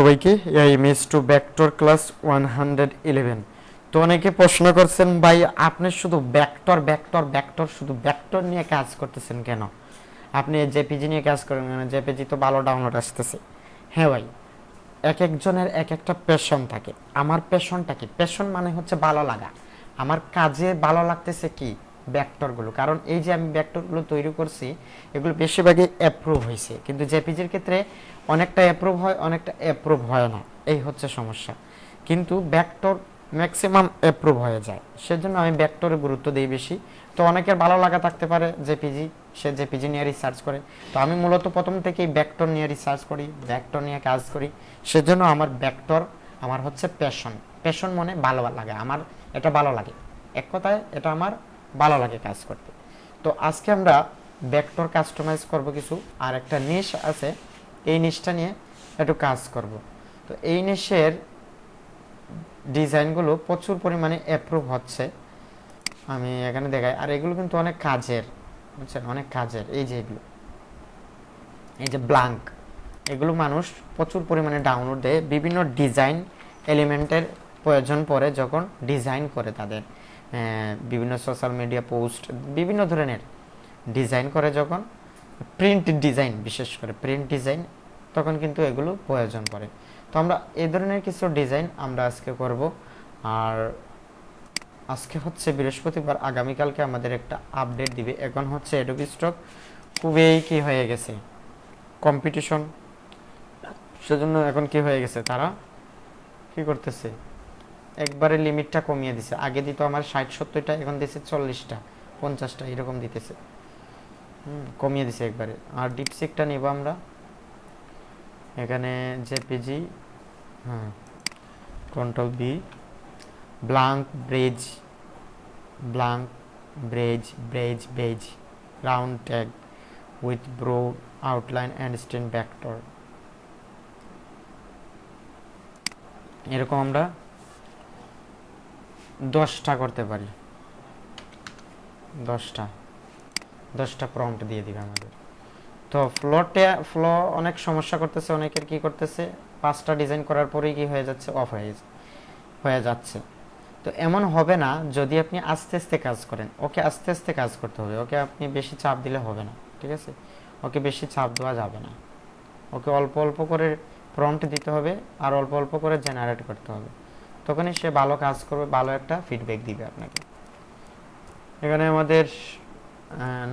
সবাইকে এই image to vector class 111। তো অনেকে প্রশ্ন করছেন, ভাই আপনি শুধু ভেক্টর ভেক্টর ভেক্টর শুধু ভেক্টর নিয়ে কাজ করতেছেন কেন? আপনি জেপিজি নিয়ে কাজ করেন কেন? জেপিজি তো ভালো ডাউনলোড আসতেছে। হ্যাঁ ভাই, এক একজনের এক একটা প্যাশন থাকে। আমার প্যাশনটা কি? প্যাশন মানে হচ্ছে ভালো লাগা। আমার কাজে ভালো লাগতেছে কি? ভেক্টরগুলো। কারণ এই যে আমি ভেক্টরগুলো তৈরি করছি, এগুলো বেশিরভাগই অ্যাপ্রুভ হয়েছে, কিন্তু জেপিজির ক্ষেত্রে অনেকটা অ্যাপ্রুভ হয়, অনেকটা অ্যাপ্রুভ হয় না। এই হচ্ছে সমস্যা। কিন্তু ভেক্টর ম্যাক্সিমাম অ্যাপ্রুভ হয়ে যায়, সেজন্য আমি ভেক্টরে গুরুত্ব দিই বেশি। তো অনেকের ভালো লাগা থাকতে পারে জেপিজি, সে জেপিজি নিয়ে রিসার্চ করে। তো আমি মূলত প্রথম থেকেই ভেক্টর নিয়ে রিসার্চ করি, ভেক্টর নিয়ে কাজ করি। সেজন্য আমার ভেক্টর আমার হচ্ছে প্যাশন। প্যাশন মানে ভালো লাগে, আমার এটা ভালো লাগে। এক কথায় এটা আমার ভালো লাগে কাজ করতে। তো আজকে আমরা ভেক্টর কাস্টমাইজ করব কিছু, আর একটা নিশ আছে, এই নিশটা নিয়ে একটু কাজ করব। তো এই নিশের ডিজাইনগুলো প্রচুর পরিমাণে অ্যাপ্রুভ হচ্ছে, আমি এখানে দেখাই। আর এগুলো কিন্তু অনেক কাজের, বুঝছেন, অনেক কাজের। এই যে এগুলো, এই যে ব্ল্যাঙ্ক, এগুলো মানুষ প্রচুর পরিমাণে ডাউনলোড দেয়। বিভিন্ন ডিজাইন এলিমেন্টের প্রয়োজন পড়ে যখন ডিজাইন করে, তাদের বিভিন্ন সোশ্যাল মিডিয়া পোস্ট, বিভিন্ন ধরনের ডিজাইন করে যখন, প্রিন্ট ডিজাইন, বিশেষ করে প্রিন্ট ডিজাইন, তখন কিন্তু এগুলো প্রয়োজন পড়ে। তো আমরা এই ধরনের কিছু ডিজাইন আমরা আজকে করব। আর আজকে হচ্ছে বৃহস্পতিবার, আগামীকালকে আমাদের একটা আপডেট দিবে। এখন হচ্ছে অ্যাডোবি স্টক খুবই কি হয়ে গেছে, কম্পিটিশন। সেজন্য এখন কি হয়ে গেছে, তারা কি করতেছে, একবারে লিমিটটা কমিয়ে দিছে। আগে দিত আমার 60-70টা, এখন দিছে 40টা 50টা এরকম দিতেছে। কমিয়ে দিছে একবারে। আর ডিপসিকটা নিব আমরা, এখানে জেপিজি, হ্যাঁ, control B, blank brace, blank brace, brace base, round tag with broad outline and stand vector. এরকম আমরা 10টা করতে পারি। 10টা প্রম্পট দিয়ে দিবে আমাদের। তো ফ্লো অনেক সমস্যা করতেছে, অনেকের কি করতেছে, 5টা ডিজাইন করার পরেই কি হয়ে যাচ্ছে, অফ হয়ে যাচ্ছে। তো এমন হবে না যদি আপনি আস্তে আস্তে কাজ করেন। ওকে আস্তে আস্তে কাজ করতে হবে, ওকে আপনি বেশি চাপ দিলে হবে না, ঠিক আছে? ওকে বেশি চাপ দেওয়া যাবে না। ওকে অল্প অল্প করে প্রম্পট দিতে হবে, আর অল্প অল্প করে জেনারেট করতে হবে। তখনই সে ভালো কাজ করবে, ভালো একটা ফিডব্যাক দিবে আপনাকে। এখানে আমাদের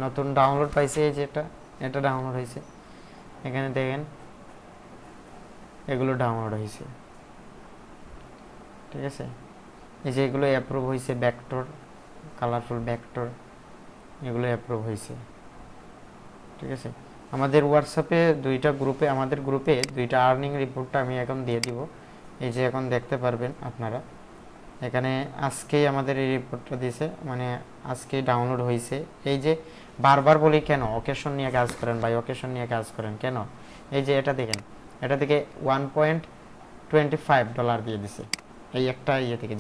নতুন ডাউনলোড পাইছে, এই যে এটা ডাউনলোড হয়েছে। এখানে দেখেন এগুলো ডাউনলোড হয়েছে, ঠিক আছে? এই যে এগুলো অ্যাপ্রুভ হয়েছে, ভেক্টর, কালারফুল ভেক্টর, এগুলো অ্যাপ্রুভ হয়েছে, ঠিক আছে? আমাদের হোয়াটসঅ্যাপে আমাদের গ্রুপে 2টা আর্নিং রিপোর্টটা আমি এখন দিয়ে দিব। এই যে এখন দেখতে পারবেন আপনারা, এখানে আজকেই আমাদের এই রিপোর্টটা দিয়েছে, মানে আজকেই ডাউনলোড হয়েছে। এই যে বারবার বলি কেন অকেশন নিয়ে কাজ করেন ভাই, অকেশন নিয়ে কাজ করেন কেন? এই যে এটা দেখেন, এটা থেকে $1.25 দিয়ে দিছে, এই একটা ইয়ে থেকে,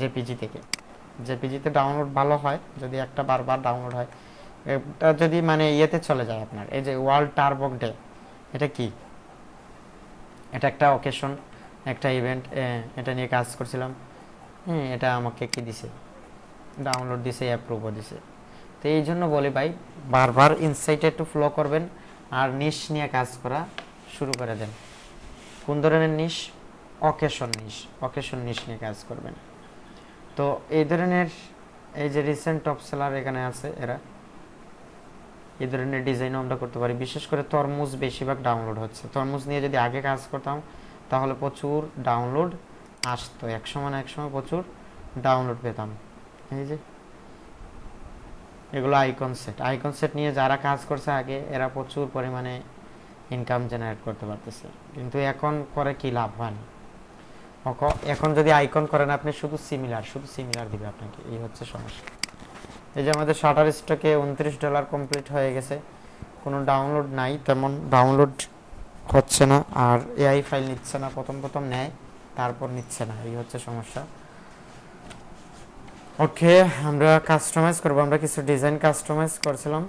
জেপিজিতে ডাউনলোড ভালো হয় যদি একটা বারবার ডাউনলোড হয়। এটা যদি মানে ইয়েতে চলে যায় আপনার, এই যে ওয়ার্ল্ড টার্বক ডে, এটা কি, এটা একটা অকেশন, একটা ইভেন্ট, এটা নিয়ে কাজ করছিলাম। এটা আমাকে কি দিছে, ডাউনলোড দিছে, অ্যাপ্রুভও দিছে। তো এই জন্য বলি ভাই, বারবার ইনসাইটে একটু ফলো করবেন, আর নিশ নিয়ে কাজ করা শুরু করে দেন। কোন ধরনের নিশ? অকেশন নিশ নিয়ে কাজ করবেন। তো এই ধরনের, এই যে রিসেন্ট টপ সেলার এখানে আছে, এরা এই ধরনের ডিজাইনও আমরা করতে পারি। বিশেষ করে তরমুজ বেশিরভাগ ডাউনলোড হচ্ছে। তরমুজ নিয়ে যদি আগে কাজ করতাম তাহলে প্রচুর ডাউনলোড আসতো, একসময় না একসময় প্রচুর ডাউনলোড পেতাম। এই যে এগুলো আইকন সেট নিয়ে যারা কাজ করছে আগে, এরা প্রচুর পরিমাণে ইনকাম জেনারেট করতে পারতেছে। কিন্তু এখন করে কি লাভ হয় না। এখন যদি আইকন করেন আপনি, শুধু সিমিলার দিবে আপনাকে, এই হচ্ছে সমস্যা। এই যে আমাদের শাটার স্টকে $29 কমপ্লিট হয়ে গেছে, কোনো ডাউনলোড নাই, তেমন ডাউনলোড হচ্ছে না, আর এআই ফাইল নিচ্ছে না। প্রথম নেয়, তারপর নিচ্ছে না, এই হচ্ছে সমস্যা। ওকে, আমরা কাস্টমাইজ করব। আমরা কিছু ডিজাইন কাস্টমাইজ করছিলাম,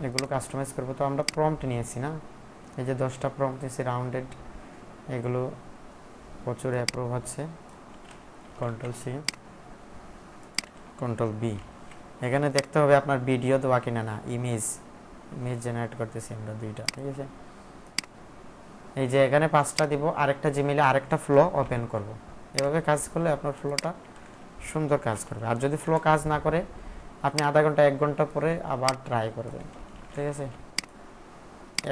এগুলো কাস্টমাইজ করব। তো আমরা প্রম্পট নিয়েছি না, এই যে 10টা প্রম্পট নিয়েছি, রাউন্ডেড এগুলো প্রচুর অ্যাপ্রুভ হচ্ছে। Control C, control B. এখানে দেখতে হবে আপনার ভিডিও দেওয়া কিনা না, ইমেজ জেনারেট করতেছি আমরা 2টা, ঠিক আছে। এই যে এখানে 5টা দিব, আরেকটা জিমেইলে আরেকটা ফ্লো ওপেন করব। এভাবে কাজ করলে আপনার ফ্লোটা সুন্দর কাজ করবে। আর যদি ফ্লো কাজ না করে, আপনি আধা ঘন্টা 1 ঘন্টা পরে আবার ট্রাই করবেন, ঠিক আছে।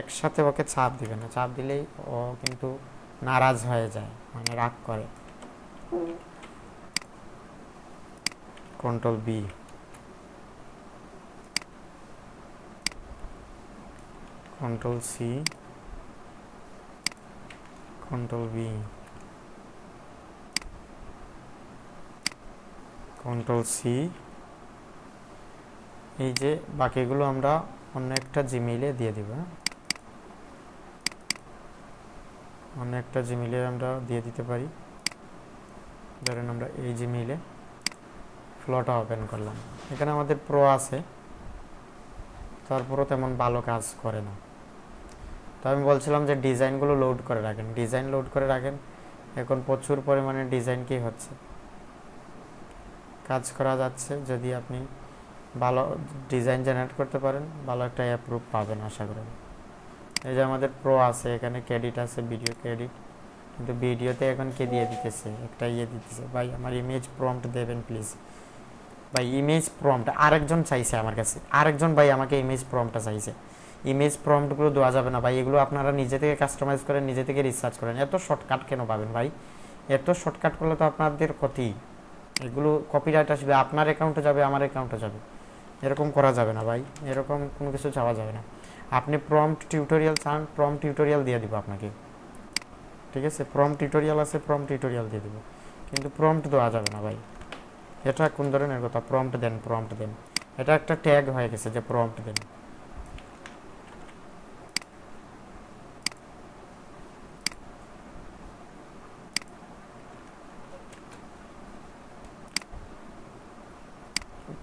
একসাথে ওকে চাপ দিবে না, চাপ দিলেই ও কিন্তু নারাজ হয়ে যায়, মানে রাগ করে। Control B, control C, control B, control C. এই যে বাকিগুলো আমরা অন্য একটা জিমেইলে দিয়ে দিব, অন্য একটা জিমেইলে আমরা দিয়ে দিতে পারি। ধরেন আমরা এই জিমেইলে ফ্লোটা ওপেন করলাম। এখানে আমাদের প্রো আছে, তারপরও তেমন ভালো কাজ করে না। তো আমি বলছিলাম যে ডিজাইনগুলো লোড করে রাখেন, ডিজাইন লোড করে রাখেন। এখন প্রচুর পরিমাণে ডিজাইন কি হচ্ছে, কাজ করা যাচ্ছে। যদি আপনি ভালো ডিজাইন জেনারেট করতে পারেন, ভালো একটা অ্যাপ্রুভ পাবেন আশা করি। এই যে আমাদের প্রো আছে, এখানে ক্রেডিট আছে, ভিডিও ক্রেডিট, কিন্তু ভিডিওতে এখন কে দিয়ে দিতেছে, একটা দিতেছে, ভাই আমার ইমেজ প্রম্পট দেবেন প্লিজ। ভাই ইমেজ প্রম্পট আরেকজন চাইছে আমার কাছে, আরেকজন ভাই আমাকে ইমেজ প্রম্পটটা চাইছে। ইমেজ প্রম্পটগুলো দেওয়া যাবে না ভাই, এগুলো আপনারা নিজে থেকে কাস্টমাইজ করেন, নিজে থেকে রিসার্চ করেন। এত শর্টকাট কেন পাবেন ভাই? এত শর্টকাট করলে তো আপনাদের ক্ষতি। এগুলো কপিরাইট আসবে, আপনার অ্যাকাউন্টে যাবে, আমার অ্যাকাউন্টে যাবে। এরকম করা যাবে না ভাই, এরকম কোনো কিছু চাওয়া যাবে না। আপনি প্রম্পট টিউটোরিয়াল চান, প্রম্পট টিউটোরিয়াল দিয়ে দিব আপনাকে, ঠিক আছে। প্রম্পট টিউটোরিয়াল আছে, প্রম্পট টিউটোরিয়াল দিয়ে দিব, কিন্তু প্রম্পট দেওয়া যাবে না ভাই। এটা কোন ধরনের কথা? প্রম্পট দেন, প্রম্পট দেন। এটা একটা ট্যাগ হয়ে গেছে যে প্রম্পট দেন।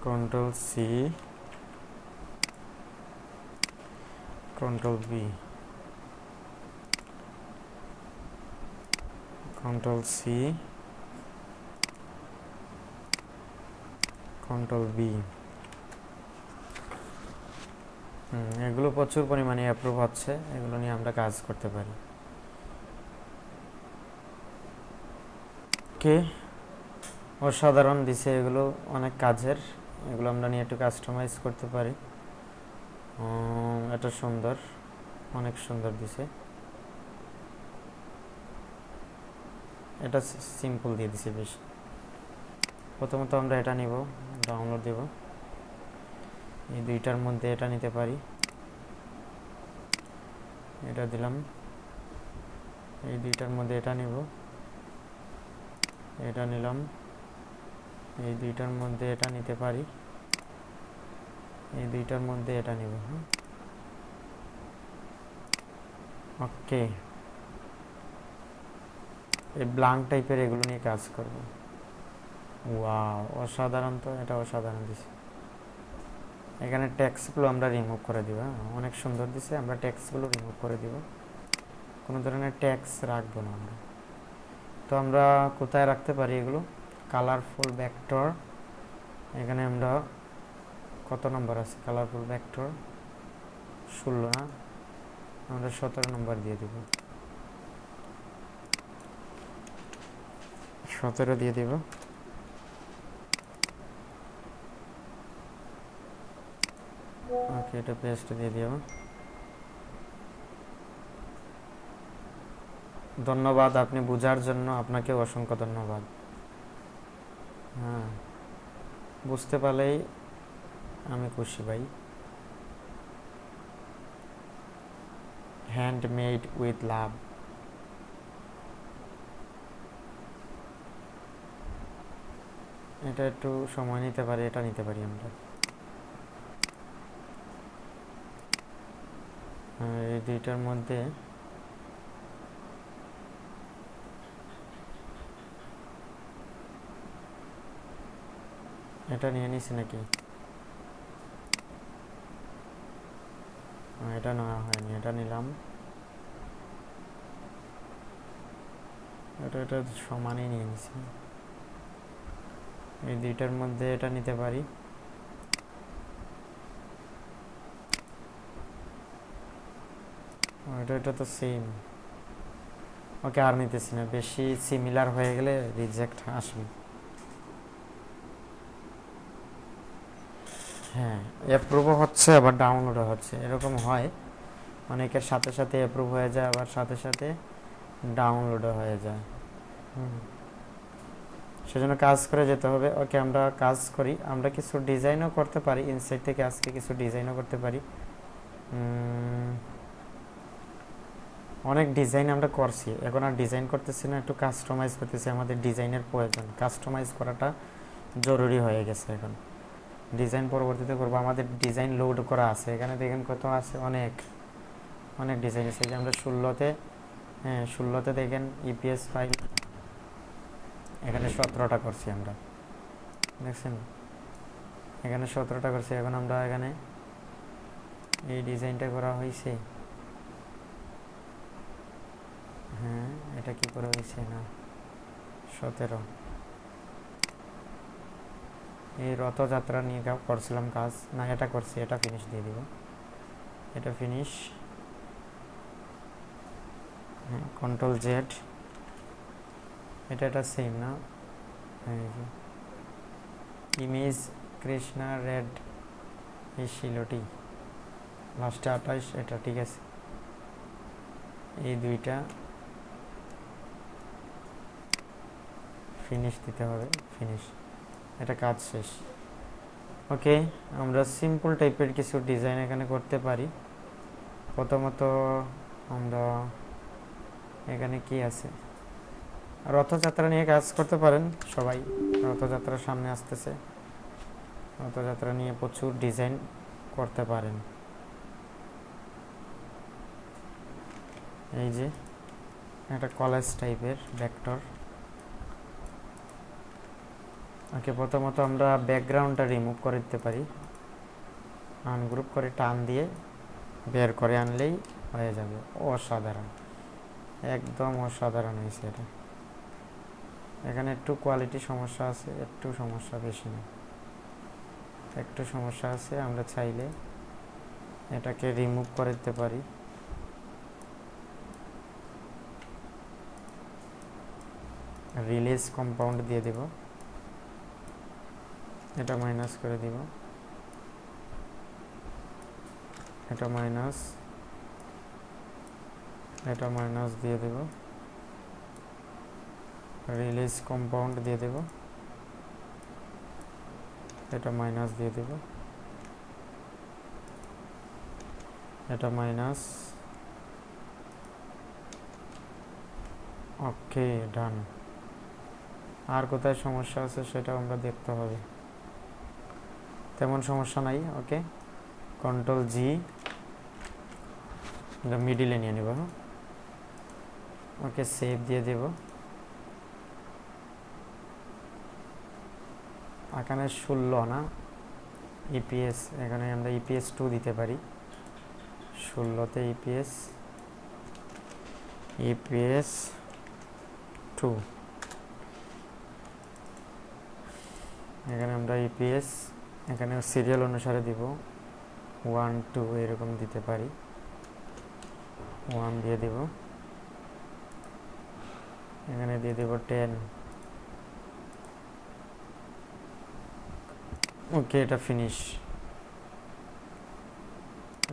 Control C, control B, control C, control B. এগুলো প্রচুর পরিমাণে অ্যাপ্রুভ হচ্ছে, এগুলো নিয়ে আমরা কাজ করতে পারি। কে অসাধারণ দিছে, এগুলো অনেক কাজের। এগুলো আমরা নিয়ে একটু কাস্টমাইজ করতে পারি। এটা সুন্দর, অনেক সুন্দর দিছে। এটা সিম্পল দিয়ে দিছে বেশ। প্রথমত আমরা এটা নিব, ডাউনলোড দেব। এই 2টার মধ্যে এটা নিতে পারি, এটা দিলাম। এই 2টার মধ্যে এটা নিব, এটা নিলাম। এই 2টার মধ্যে এটা নিতে পারি, এই 2টার মধ্যে এটা নিব। ওকে, এই ব্ল্যাঙ্ক টাইপের এগুলো নিয়ে কাজ করব। ওয়াও, অসাধারণ! তো এটা অসাধারণ দিছে। এখানে ট্যাক্সগুলো আমরা রিমুভ করে দিব। অনেক সুন্দর দিছে, আমরা ট্যাক্সগুলো রিমুভ করে দিব, কোনো ধরনের ট্যাক্স রাখবো না আমরা। তো আমরা কোথায় রাখতে পারি এগুলো? কালারফুল ভেক্টর, এখানে আমরা কত নম্বর আছে? কালারফুল ভেক্টর 16 না, আমরা 17 নম্বর দিয়ে দিব, 17 দিয়ে দিব। ওকে, এটা পেস্ট দিয়ে দিব। ধন্যবাদ আপনি বোঝার জন্য, আপনাকে অসংখ্য ধন্যবাদ। হ্যাঁ, বুঝতে পারলেই আমি খুশি ভাই। Handmade with love. এটা একটু সময় নিতে পারে, এটা নিতে পারি আমরা। এই 2টার মধ্যে এটা নিয়ে নিছি নাকি? এটা নেওয়া হয়নি, এটা নিলাম। এটা সমানই নিয়ে নিছি, এই দুইটার মধ্যে এটা নিতে পারি। এটা তো সেম। ওকে, আর নিতেছি না, বেশি সিমিলার হয়ে গেলে রিজেক্ট আসবে। হ্যাঁ, অ্যাপ্রুভও হচ্ছে আবার ডাউনলোডও হচ্ছে, এরকম হয়। অনেকের সাথে সাথে অ্যাপ্রুভ হয়ে যায়, আবার সাথে সাথে ডাউনলোডও হয়ে যায়। সেজন্য কাজ করে যেতে হবে। ওকে, আমরা কাজ করি, আমরা কিছু ডিজাইনও করতে পারি ইনসাইড থেকে, আজকে কিছু ডিজাইনও করতে পারি। অনেক ডিজাইন আমরা করছি, এখন আর ডিজাইন করতেছি না, একটু কাস্টমাইজ করতেছি। আমাদের ডিজাইনের প্রয়োজন, কাস্টমাইজ করাটা জরুরি হয়ে গেছে এখন। ডিজাইন পরবর্তীতে করবো। আমাদের ডিজাইন লোড করা আছে, এখানে দেখেন কত আছে, অনেক অনেক ডিজাইন আছে। যে আমরা 16তে, হ্যাঁ 16তে দেখেন ইপিএস ফাইল, এখানে 17টা করছি আমরা, দেখছেন এখানে 17টা করছি। এখন আমরা এখানে এই ডিজাইনটা করা হয়েছে, হ্যাঁ এটা কি করা হয়েছে না 17, এই রথযাত্রা নিয়ে করছিলাম কাজ, না এটা করছি, এটা ফিনিশ দিয়ে দিব, এটা ফিনিশ। হ্যাঁ, কন্ট্রোল জেড, এটা সেম না, ইমেজ কৃষ্ণা রেড, এই শিলটি লাস্টে 28, এটা ঠিক আছে। এই দুইটা ফিনিশ দিতে হবে, ফিনিশ, এটা কাজ শেষ। ওকে, আমরা সিম্পল টাইপের কিছু ডিজাইন এখানে করতে পারি। প্রথমত আমরা এখানে কি আছে, রথযাত্রা নিয়ে কাজ করতে পারেন সবাই, রথযাত্রার সামনে আসতেছে, রথযাত্রা নিয়ে প্রচুর ডিজাইন করতে পারেন। এই যে একটা কলেজ টাইপের ভেক্টর। ওকে, প্রথমত আমরা ব্যাকগ্রাউন্ডটা রিমুভ করে দিতে পারি, আনগ্রুপ করে টান দিয়ে বের করে আনলেই হয়ে যাবে। অসাধারণ, একদম অসাধারণ হয়েছে এটা। এখানে একটু কোয়ালিটি সমস্যা আছে, একটু সমস্যা, বেশি না, একটু সমস্যা আছে। আমরা চাইলে এটাকে রিমুভ করে দিতে পারি। রিলিজ কম্পাউন্ড দিয়ে দেব, এটা মাইনাস করে দিব, এটা মাইনাস, এটা মাইনাস দিয়ে দেব, রিলিজ কম্পাউন্ড দিয়ে দেব, এটা মাইনাস দিয়ে দেব, এটা মাইনাস। ওকে, ডান। আর কোথায় সমস্যা আছে সেটা আমরা দেখতে হবে, তেমন সমস্যা নাই। ওকে, কন্ট্রোল জি, এটা মিডিলে নিয়ে নেব। ওকে, সেভ দিয়ে দেব। এখানে 16 না, ইপিএস, এখানে আমরা ইপিএস 2 দিতে পারি। 16তে ইপিএস 2, এখানে আমরা ইপিএস, এখানে সিরিয়াল অনুসারে দিব, 1 2 এরকম দিতে পারি, 1 দিয়ে দেব, এখানে দিয়ে দেব 10। ওকে, এটা ফিনিশ,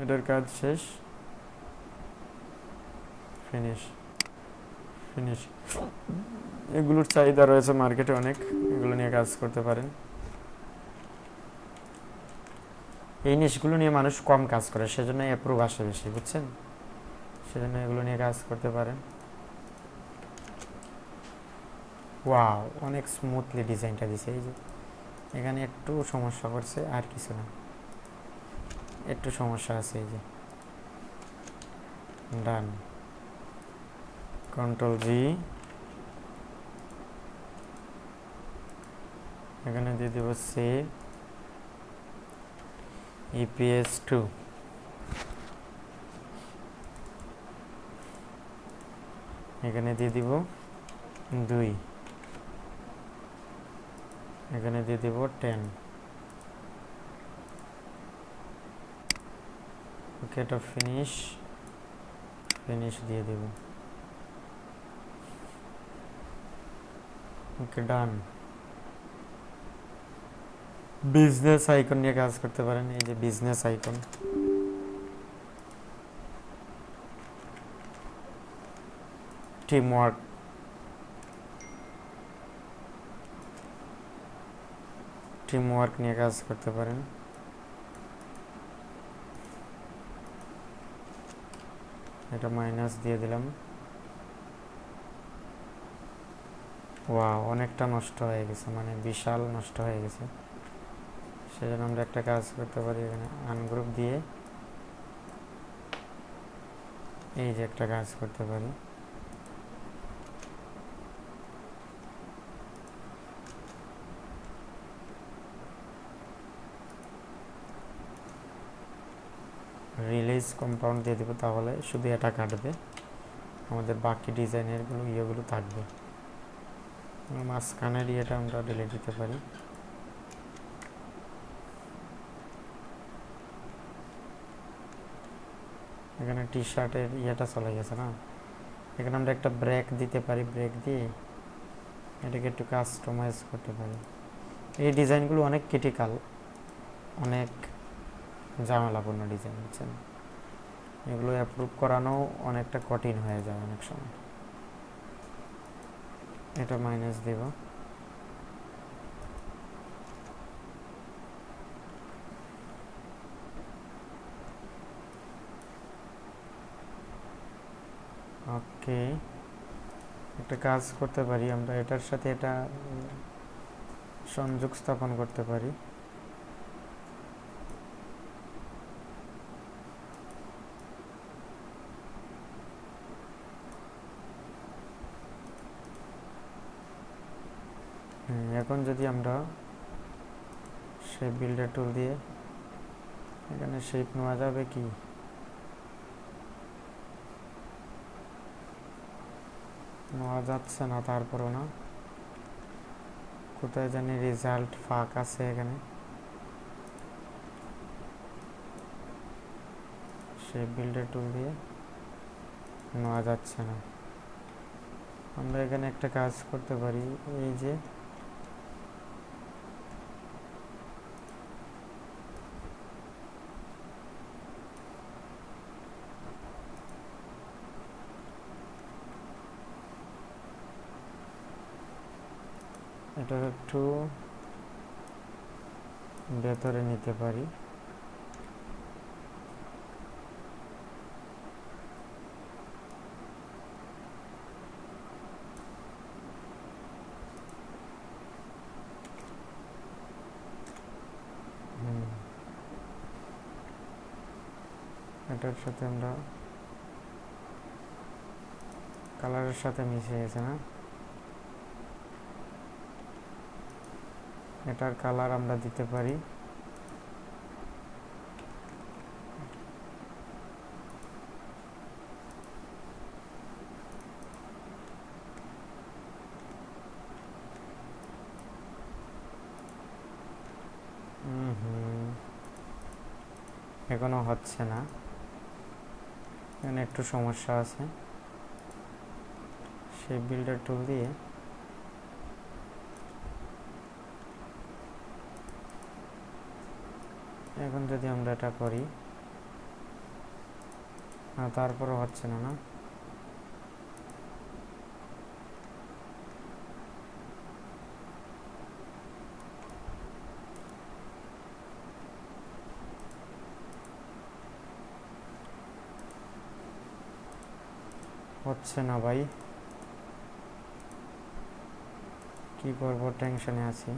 এটার কাজ শেষ, ফিনিশ, ফিনিশ। এগুলোর চাহিদা রয়েছে মার্কেটে অনেক, এগুলো নিয়ে কাজ করতে পারেন। এই জিনিসগুলো নিয়ে মানুষ কম কাজ করে, সেজন্য অ্যাপ্রুভ আসে বেশি, বুঝছেন, সেজন্য এগুলো নিয়ে কাজ করতে পারেন। ওয়াও, অনেক স্মুথলি ডিজাইনটা দিছে। এই যে এখানে একটু সমস্যা করছে, আর কিছু না, একটু সমস্যা আছে। এই যে ডান, কন্ট্রোল জি, এখানে দিয়ে দেব সেভ, ইপিএস 2, এখানে দিয়ে দিব 2, এখানে দিয়ে দেব 10। ওকে, এটা ফিনিশ দিয়ে দেব। ওকে, ডান। বিজনেস আইকন নিয়ে কাজ করতে পারেন, এই যে বিজনেস আইকন। টিমওয়ার্ক, নিয়ে কাজ করতে পারেন। এটা মাইনাস দিয়ে দিলাম। ওয়াও, অনেকটা নষ্ট হয়ে গেছে, মানে বিশাল নষ্ট হয়ে গেছে। সেজন্য আমরা একটা কাজ করতে পারি, এখানে আনগ্রুপ দিয়ে এই যে একটা কাজ করতে পারি। রিলিজ কম্পাউন্ড দিয়ে দেবো, তাহলে শুধু এটা কাটবে, আমাদের বাকি ডিজাইনের ইয়েগুলো থাকবে। মাঝখানের ইয়েটা আমরা ডিলিট দিতে পারি। এখানে টি শার্টের ইয়েটা চলে গেছে না, এখানে আমরা একটা ব্রেক দিতে পারি, ব্রেক দিয়ে এটাকে একটু কাস্টমাইজ করতে পারি। এই ডিজাইনগুলো অনেক ক্রিটিক্যাল, অনেক ঝামেলাপূর্ণ ডিজাইন, বুঝছেন? এগুলো অ্যাপ্রুভ করানো অনেকটা কঠিন হয়ে যায় অনেক সময়। এটা মাইনাস দেব। ওকে, একটা কাজ করতে পারি আমরা, এটার সাথে এটা সংযোগ স্থাপন করতে পারি। এখন যদি আমরা শেপ বিল্ডার টুল দিয়ে এখানে শেপ নেওয়া যাবে কি? নেওয়া যাচ্ছে না, তারপরও না, কোথায় জানি রেজাল্ট ফাঁক আছে, এখানে শেপ বিল্ডার টুল দিয়ে নেওয়া যাচ্ছে না। আমরা এখানে একটা কাজ করতে পারি, এই যে এটা একটু ভেতরে নিতে পারি। এটার সাথে আমরা কালারের সাথে মিশে গেছে না, এটার কালার আমরা দিতে পারি এখনো হচ্ছে না, এখানে একটু সমস্যা আছে। শেপ বিল্ডার টুল দিয়ে এখন যদি আমরা এটা করি, তারপরও হচ্ছে না, হচ্ছে না ভাই, কি করব, টেনশনে আছি।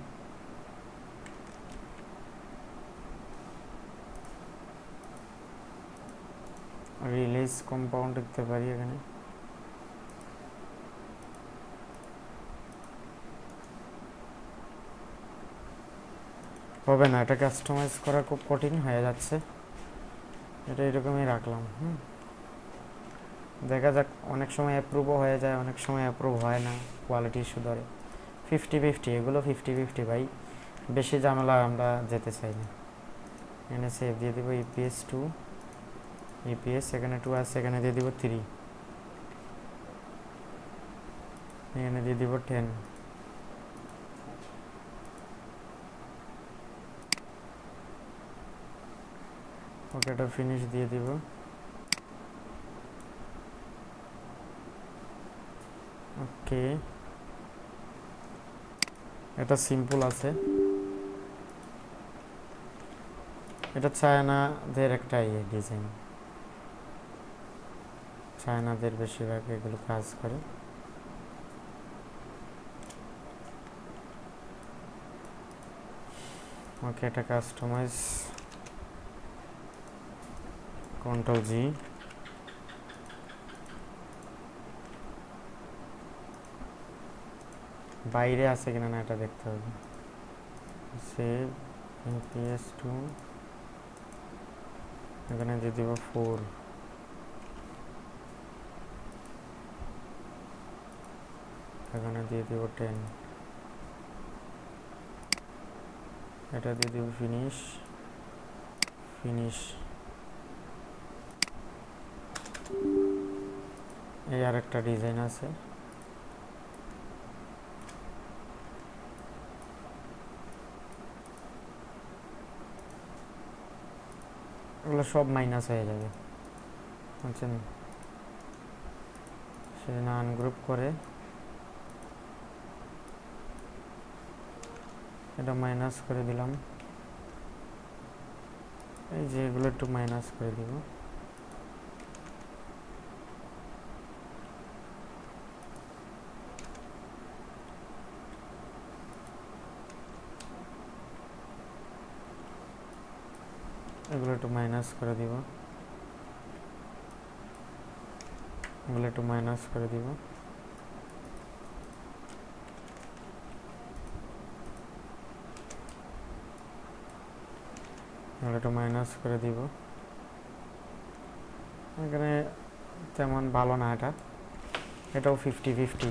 রিলিজ কম্পাউন্ড লিখতে পারি, এখানে হবে না, এটা কাস্টমাইজ করা খুব কঠিন হয়ে যাচ্ছে, এটা এরকমই রাখলাম। দেখা যাক, অনেক সময় অ্যাপ্রুভও হয়ে যায়, অনেক সময় অ্যাপ্রুভ হয় না, কোয়ালিটি ইস্যু ধরে। 50-50, এগুলো 50-50 ভাই, বেশি ঝামেলা আমরা যেতে চাই না। এখানে সেভ দিয়ে দেবো ইপিএস 2, ইপিএস এখানে 2 আছে, এখানে দিয়ে দিব 3, এখানে দিয়ে দিব 10। ওকে, এটা ফিনিশ দিয়ে দিব। ওকে, এটা সিম্পল আছে। এটা চায়নাদের একটা ডিজাইন, চায়নাদের বেশিরভাগ এগুলো কাজ করে। ওকে, এটা কাস্টমাইজ, Ctrl+G, বাইরে আছে কিনা না এটা দেখতে হবে। সেভ ইপিএস 2, এখানে দিয়ে দিব 4, এখানে দিয়ে দিব 10, এটা দিয়ে দিব ফিনিশ, ফিনিশ। এই আরেকটা ডিজাইন আছে, এগুলো সব মাইনাস হয়ে যাবে, বুঝছেন? সেজন্য আনগ্রুপ করে এটা মাইনাস করে দিলাম। এই যে এগুলো একটু মাইনাস করে দিব। এগুলো একটু মাইনাস করে দিব, এগুলো একটু মাইনাস করে দিব। এগুলো একটু মাইনাস করে দিব। এখানে তেমন ভালো না এটা, এটাও 50-50।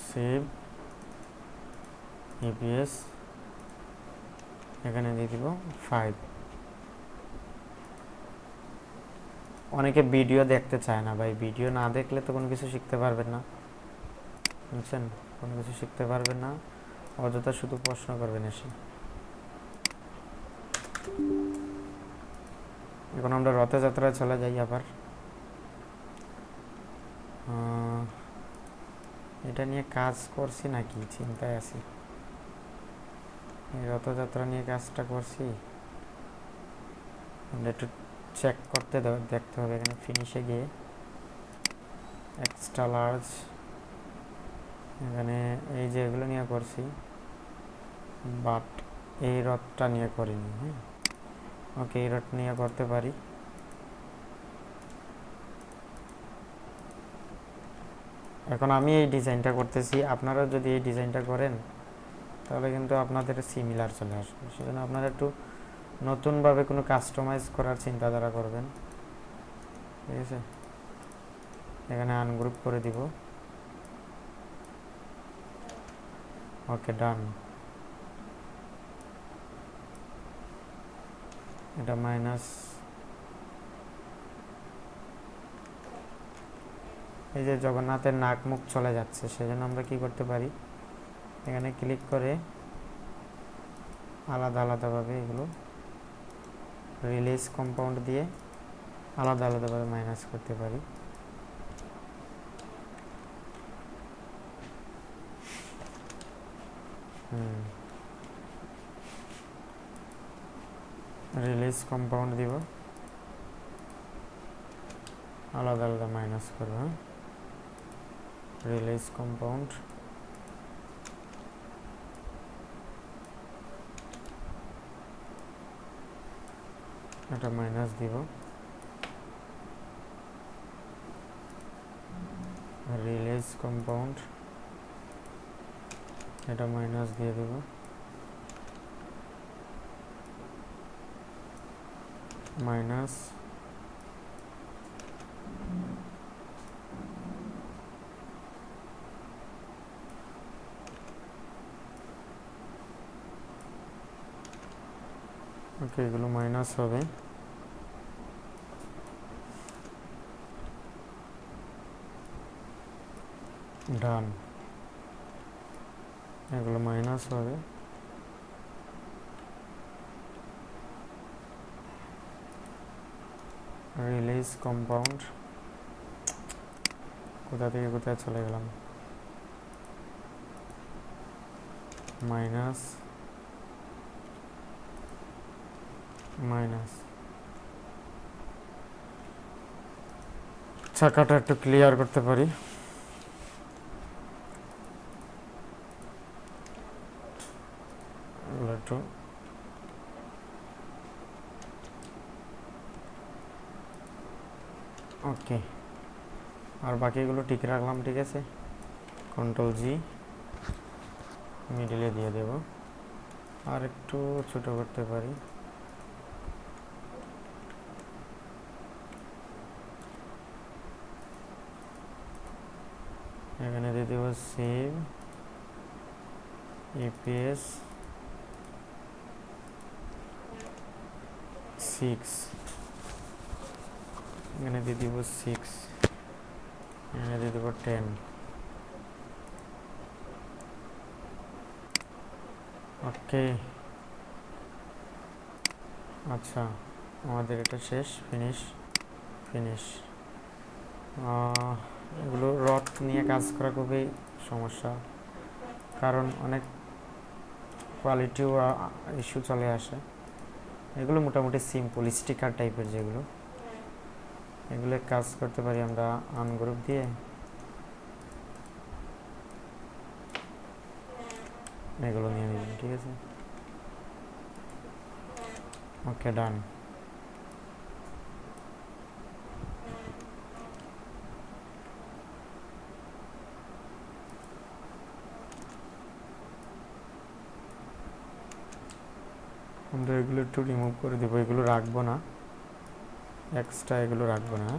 সেভ ইপিএস, এখানে দিয়ে দিব 5। অনেকে ভিডিও দেখতে চায় না ভাই, ভিডিও না দেখলে তো কোনো কিছু শিখতে পারবেন না, বুঝছেন? কোনো কিছু শিখতে পারবেন না, অযথা শুধু প্রশ্ন করবেন এসে। এখন আমরা রথযাত্রায় চলে যাই আবার। এটা নিয়ে কাজ করছি নাকি চিন্তায় আছি, এই রথযাত্রা নিয়ে কাজটা করছি, একটু চেক করতে দেখতে হবে। এখানে ফিনিশে গিয়ে এক্সট্রা লার্জ, এখানে এই যে এগুলো নিয়ে করছি, বাট এই রথটা নিয়ে করিনি। হ্যাঁ, ওকে, এই রথ নিয়ে করতে পারি। এখন আমি এই ডিজাইনটা করতেছি, আপনারা যদি এই ডিজাইনটা করেন তাহলে কিন্তু আপনাদের সিমিলার চলে আসবে। সেজন্য আপনারা একটু নতুনভাবে কোনো কাস্টমাইজ করার চিন্তাধারা করবেন, ঠিক আছে? এখানে আনগ্রুপ করে দিব। ওকে, ডান। এটা মাইনাস, এই যে জগন্নাথের নাক মুখ চলে যাচ্ছে, সেজন্য আমরা কি করতে পারি, এখানে ক্লিক করে আলাদা আলাদাভাবে এগুলো রিলিজ কম্পাউন্ড দিয়ে আলাদা আলাদাভাবে মাইনাস করতে পারি। রিলিজ কম্পাউন্ড দিব, আলাদা আলাদা মাইনাস করব। রিলিজ কম্পাউন্ড, এটা মাইনাস দিব, রিলিজ কম্পাউন্ড, এটা মাইনাস দিয়ে দেব, মাইনাস ওকে, এগুলো মাইনাস হবে। ডান, এগুলো মাইনাস হবে। রিলিজ কম্পাউন্ড, কোথা থেকে কোথায় চলে গেলাম, মাইনাস মাইনাস। চাকাটা একটু ক্লিয়ার করতে পারি। একটু ওকে, আর বাকিগুলো ঠিক রাখলাম। ঠিক আছে, কন্ট্রোল জি, মিডিলে দিয়ে দেব। আর একটু ছোট করতে পারি। এখানে দিয়ে দেব সেভ ইপিএস 6, এখানে দিয়ে দিব 6, এখানে দিয়ে দেব 10। ওকে, আচ্ছা, আমাদের এটা শেষ, ফিনিশ। এগুলো রড নিয়ে কাজ করা খুবই সমস্যা, কারণ অনেক কোয়ালিটিও ইস্যু চলে আসে। এগুলো মোটামুটি সিম্পল স্টিকার টাইপের, যেগুলো এগুলো কাজ করতে পারি আমরা আনগ্রুপ দিয়ে। এগুলো নিয়ে নিব। ঠিক আছে, ওকে, ডান। আমরা এগুলো একটু রিমুভ করে দেবো, এগুলো রাখবো না, এক্সট্রা এগুলো রাখবো না।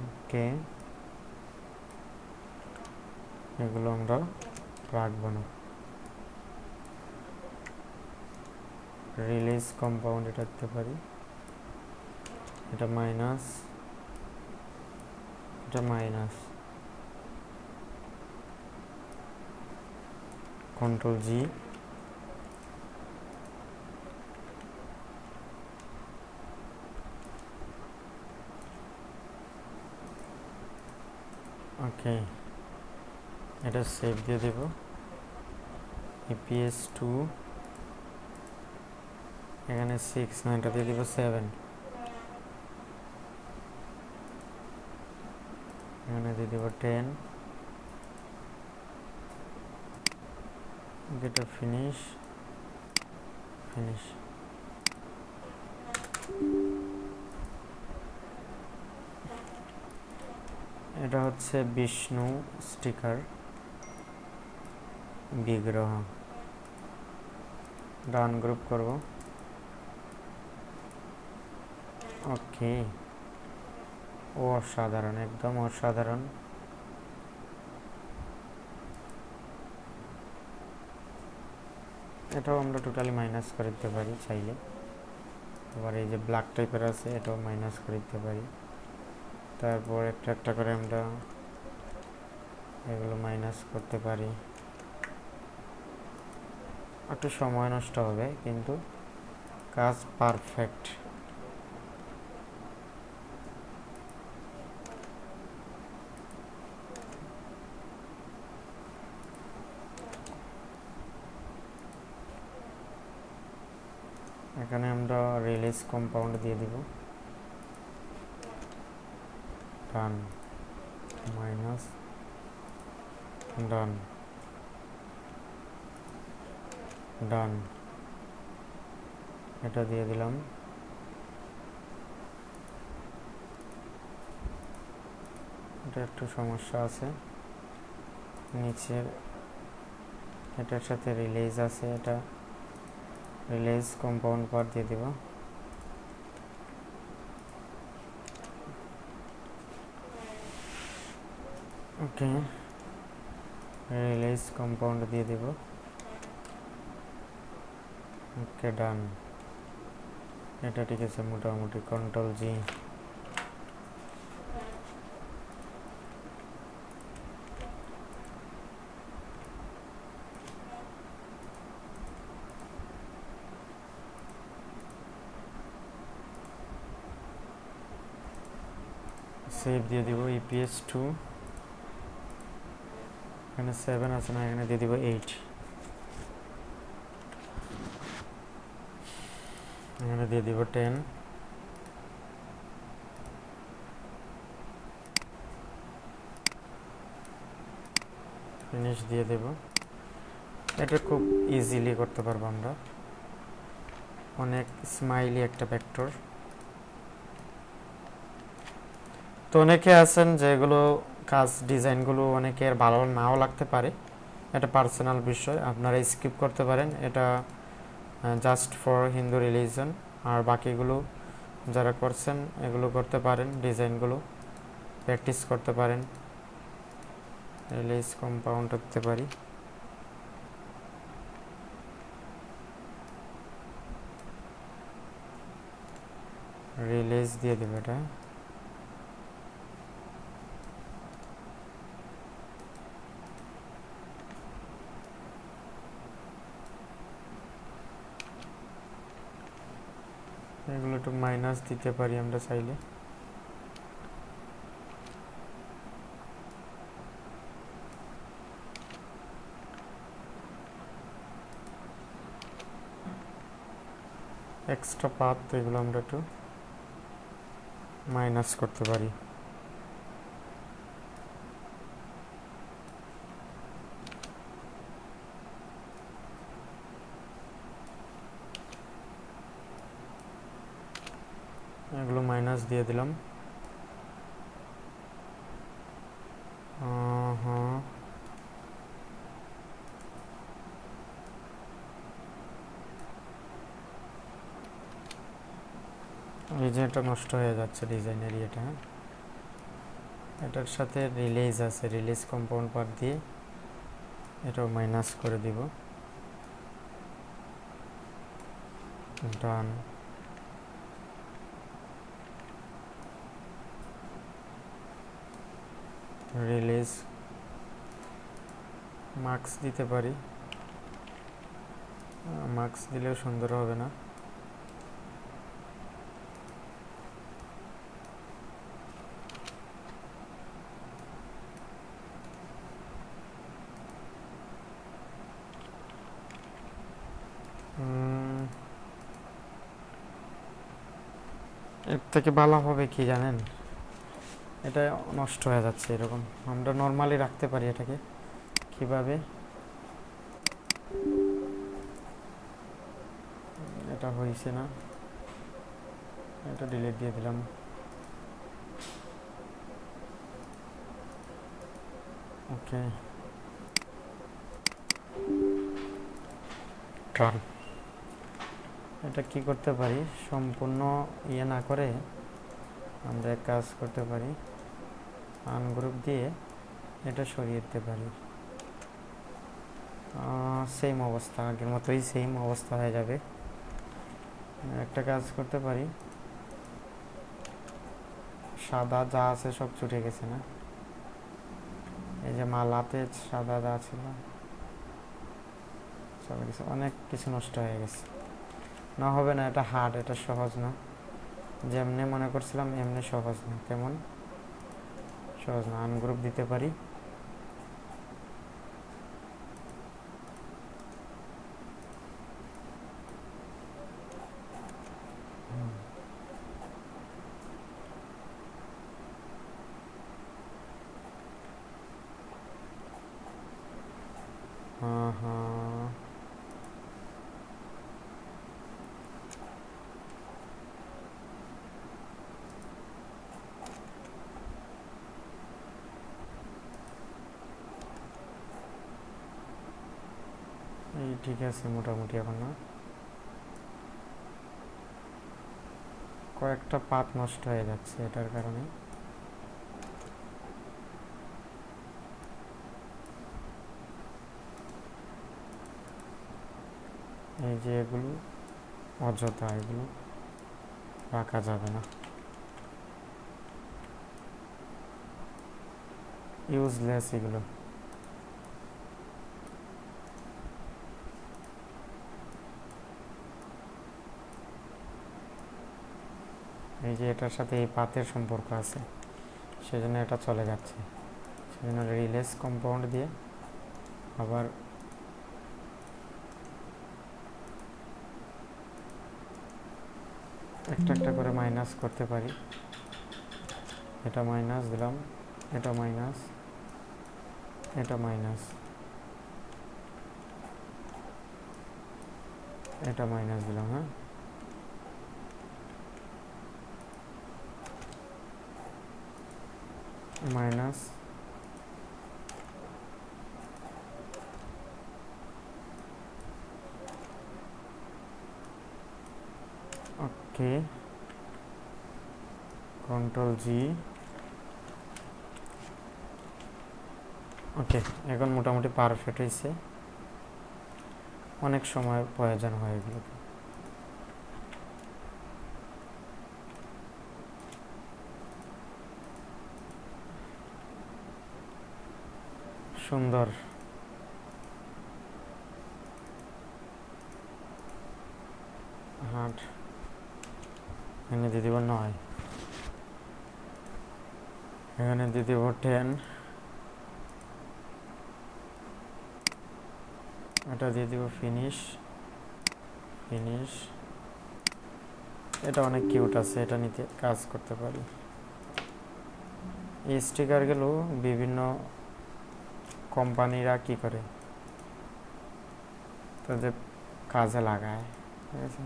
ওকে, এগুলো আমরা রাখবো না। রিলিজ কম্পাউন্ড এটা দিতে পারি, এটা মাইনাস, এটা মাইনাস, কন্ট্রোল জি, ওকে, এটা সেভ দিয়ে দেব। ইপিএস 2, এখানে 6 না, এটা দিয়ে দিব 7, এখানে দিয়ে দিব 10। এটা ফিনিশ। এটা হচ্ছে বিষ্ণু স্টিকার বিগ্রহ। ডান গ্রুপ করব। ওকে, অসাধারণ, একদম অসাধারণ। এটাও আমরা টোটালি মাইনাস করে দিতে পারি চাইলে। আবার এই যে ব্ল্যাক টাইপের আছে, এটাও মাইনাস করে দিতে পারি। তারপর একটা একটা করে আমরা এগুলো মাইনাস করতে পারি। একটু সময় নষ্ট হবে, কিন্তু কাজ পারফেক্ট। এখানে আমরা রিলিজ কম্পাউন্ড দিয়ে দিব, ডান, মাইনাস, ডান, ডান, এটা দিয়ে দিলাম। এটা একটু সমস্যা আছে, নিচের এটার সাথে রিলিজ আছে, এটা রিলিজ কম্পাউন্ড পার্ট দিয়ে দিব। ওকে, রিলিজ কম্পাউন্ড দিয়ে দিব। ওকে, ডান। এটা ঠিক আছে মোটামুটি। কন্ট্রোল জি। সেভ দিয়ে দিব। ইপিএস 2, এখানে 7 আছে না, এখানে দিয়ে দিব 8, এখানে দিয়ে দিব 10, ফিনিশ দিয়ে দেব। এটা খুব ইজিলি করতে পারবো আমরা, অনেক স্মাইলি একটা ভেক্টর। তো অনেকে আছেন যেগুলো কাজ ডিজাইনগুলো অনেকের ভালো নাও লাগতে পারে, এটা পার্সোনাল বিষয়, আপনারা স্কিপ করতে পারেন। এটা জাস্ট ফর হিন্দু রিলিজন। আর বাকিগুলো যারা করছেন এগুলো করতে পারেন, ডিজাইনগুলো প্র্যাকটিস করতে পারেন। রিলিজ কম্পাউন্ড করতে পারি। রিলিজ দিয়ে দেবে এটা। এগুলো একটু মাইনাস দিতে পারি আমরা চাইলে। এক্সট্রা পাথ, তো এগুলো আমরা একটু মাইনাস করতে পারি। এগুলো মাইনাস দিয়ে দিলাম। হ্যাঁ, এই যে এটা নষ্ট হয়ে যাচ্ছে ডিজাইনের ইয়েটা। এটার সাথে রিলিজ আছে, রিলিজ কম্পাউন্ড পার্ট দিয়ে এটাও মাইনাস করে দিব। ডান। রিলিজ মার্কস দিতে পারি, মার্কস দিলেও সুন্দর হবে না। এর থেকে ভালো হবে কি জানেন, এটা নষ্ট হয়ে যাচ্ছে এরকম। আমরা নর্মালি রাখতে পারি এটাকে কিভাবে, এটা হয়েছে না, এটা ডিলিট দিয়ে দিলাম। ওকে, ডান। এটা কি করতে পারি, সম্পূর্ণ ইয়ে না করে আমরা এক কাজ করতে পারি, আনগ্রুপ দিয়ে এটা সরিয়ে দিতে পারি। সেম অবস্থা, আগের মতোই সেম অবস্থা হয়ে যাবে। একটা কাজ করতে পারি, সাদা যা আছে সব ছুটে গেছে না, এই যে মালাতে সাদা যা ছিল সব কিছু, অনেক কিছু নষ্ট হয়ে গেছে। না হবে না, এটা হার্ড, এটা সহজ না। যেমনি মনে করছিলাম এমনি সহজ না, কেমন সহজ না। আনগ্রুপ দিতে পারি, হ্যাঁ হ্যাঁ, আছে মোটামুটি। এখন না, কয়েকটা পাত নষ্ট হয়ে যাচ্ছে এটার কারণে। এই যে এগুলো অযথা, এগুলো রাখা যাবে না, ইউজলেস এগুলো। এই যে এটার সাথে এই পাতের সম্পর্ক আছে, সেজন্য এটা চলে যাচ্ছে। সেজন্য রিলেস কম্পাউন্ড দিয়ে আবার একটা একটা করে মাইনাস করতে পারি। এটা মাইনাস দিলাম, এটা মাইনাস, এটা মাইনাস, এটা মাইনাস দিলাম। হ্যাঁ, মাইনাস, ওকে, কন্ট্রোল জি। ওকে, এখন মোটামুটি পারফেক্ট হয়েছে। অনেক সময় প্রয়োজন হয় এগুলোকে। সুন্দর। হাট এখানে দিয়ে দিব 9, এখানে দিয়ে দিব 10, এটা দিয়ে দিব ফিনিশ। ফিনিশ, এটা অনেক কিউট আছে, এটা নিতে কাজ করতে পারি। এই স্টিকারগুলো বিভিন্ন কোম্পানিরা কি করে, তাদের কাজে লাগায়। ঠিক আছে,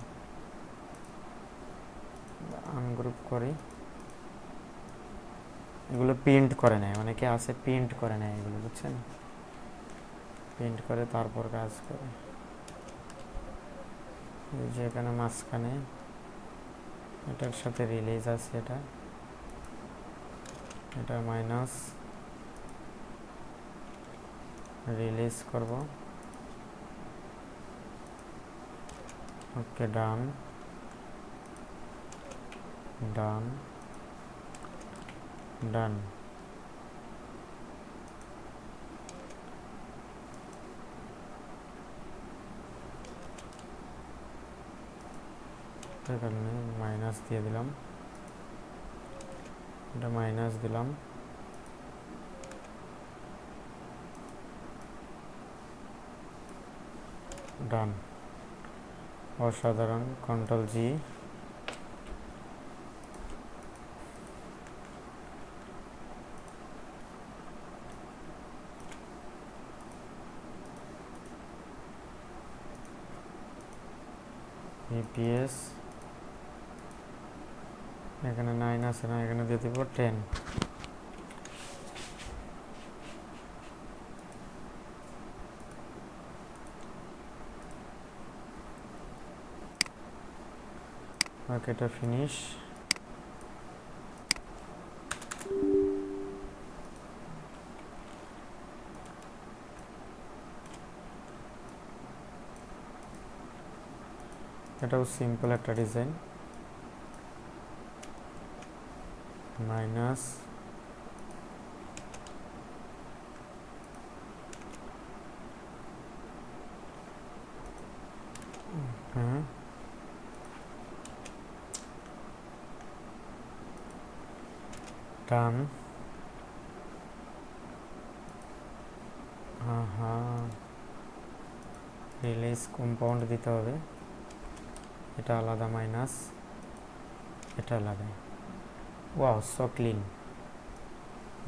আনগ্রুপ করি। এগুলো প্রিন্ট করে নেয়, অনেকে আছে প্রিন্ট করে নেয় এগুলো, বুঝছেন, প্রিন্ট করে তারপর কাজ করে। এই যে এখানে মাঝখানে এটার সাথে রিলিজ আছে, এটা এটা মাইনাস, রিলিজ করব। ওকে, ডান, ডান, ডান। এখানে মাইনাস দিয়ে দিলাম, এটা মাইনাস দিলাম, ডান। অসাধারণ, কন্ট্রোল জি। ইপিএস এখানে 9 আছে না, এখানে দিয়ে দিব 10। ওকে, এটা ফিনিশ। এটাও সিম্পল একটা ডিজাইন। মাইনাস, হ্যাঁ, টান, হ্যাঁ হ্যাঁ, রিলিজ কম্পাউন্ড দিতে হবে, এটা আলাদা মাইনাস, এটা আলাদা। Wow, so clean,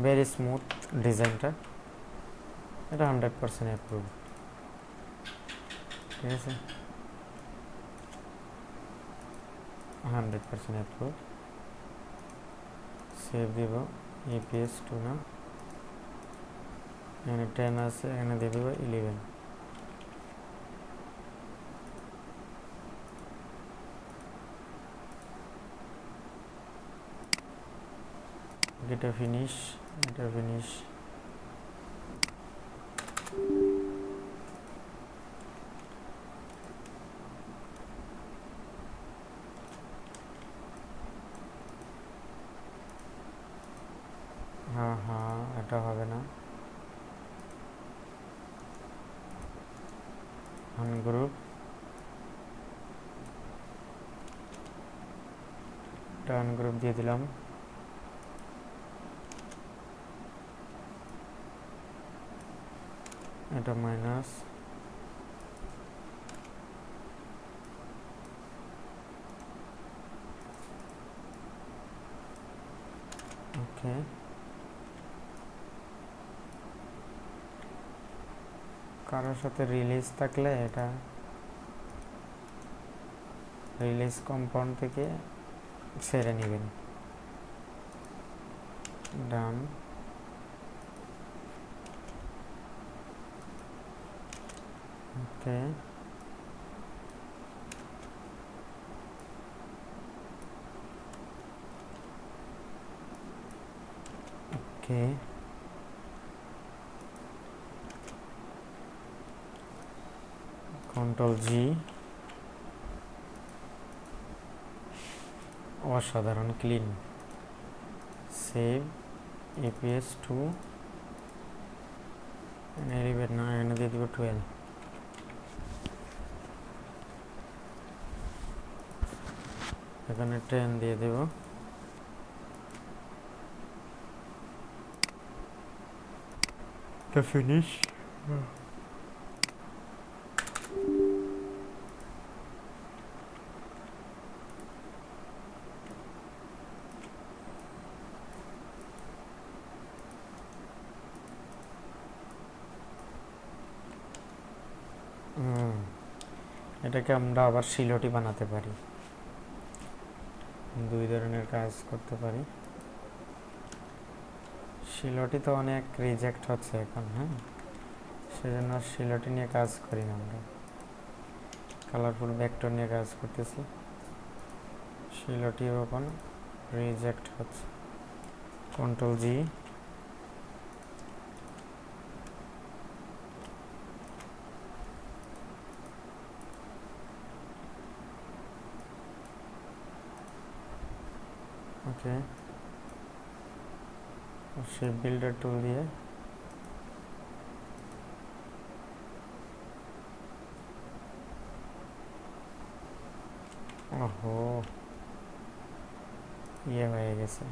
very smooth ডিজাইনটা। এটা 100% অ্যাপ্রুভ। ঠিক আছে, 100% অ্যাপ্রুভ। সেভ দিব, ইপিএস 2 না, এখানে 10 আছে, এখানে দিয়ে দেবো 11। এটা ফিনিশ, এটা ফিনিশ। হ্যাঁ হ্যাঁ, এটা হবে না। আনগ্রুপ, এটা আনগ্রুপ দিয়ে দিলাম। এটা মাইনাস, ওকে। কারোর সাথে রিলিজ থাকলে এটা রিলিজ কম্পাউন্ড থেকে ছেড়ে নেবেন। ডান। ওকে, ওকে। কন্ট্রোল জি, অসাধারণ ক্লিন। সেভ এপিএস 2, এলিভেট না, এখানে দিয়ে দিব 12। এখানে 10 দিয়ে দেব। তো ফিনিশ। এটাকে আমরা আবার শিলটি বানাতে পারি, দুই ধরনের কাজ করতে পারি। শিলটি তো অনেক রিজেক্ট হচ্ছে এখন, হ্যাঁ, সেজন্য শিলটি নিয়ে কাজ করি না আমরা, কালারফুল ভেক্টর নিয়ে কাজ করতেছি। শিলটিও এখন রিজেক্ট হচ্ছে। কন্ট্রোল জি, ওকে। শেপ বিল্ডার টুল দিয়ে ওহো, ইয়ে হয়ে গেছে।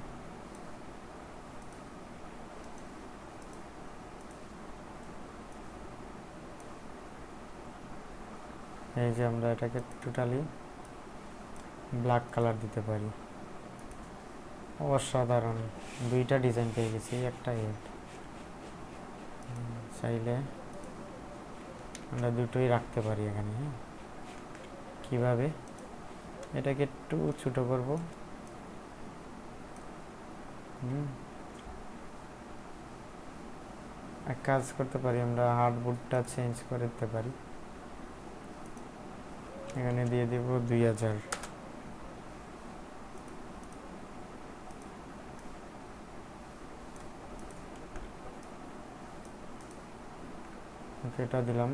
এই যে আমরা এটাকে টোটালি ব্ল্যাক কালার দিতে পারি। অসাধারণ, দুইটা ডিজাইন পেয়ে গেছি, একটা হেড। চাইলে আমরা দুটোই রাখতে পারি এখানে, হ্যাঁ। কীভাবে? এটাকে একটু ছোটো করব। এক কাজ করতে পারি, আমরা হার্ডবোর্ডটা চেঞ্জ করে দিতে পারি। এখানে দিয়ে দেব 2000। এটা দিলাম।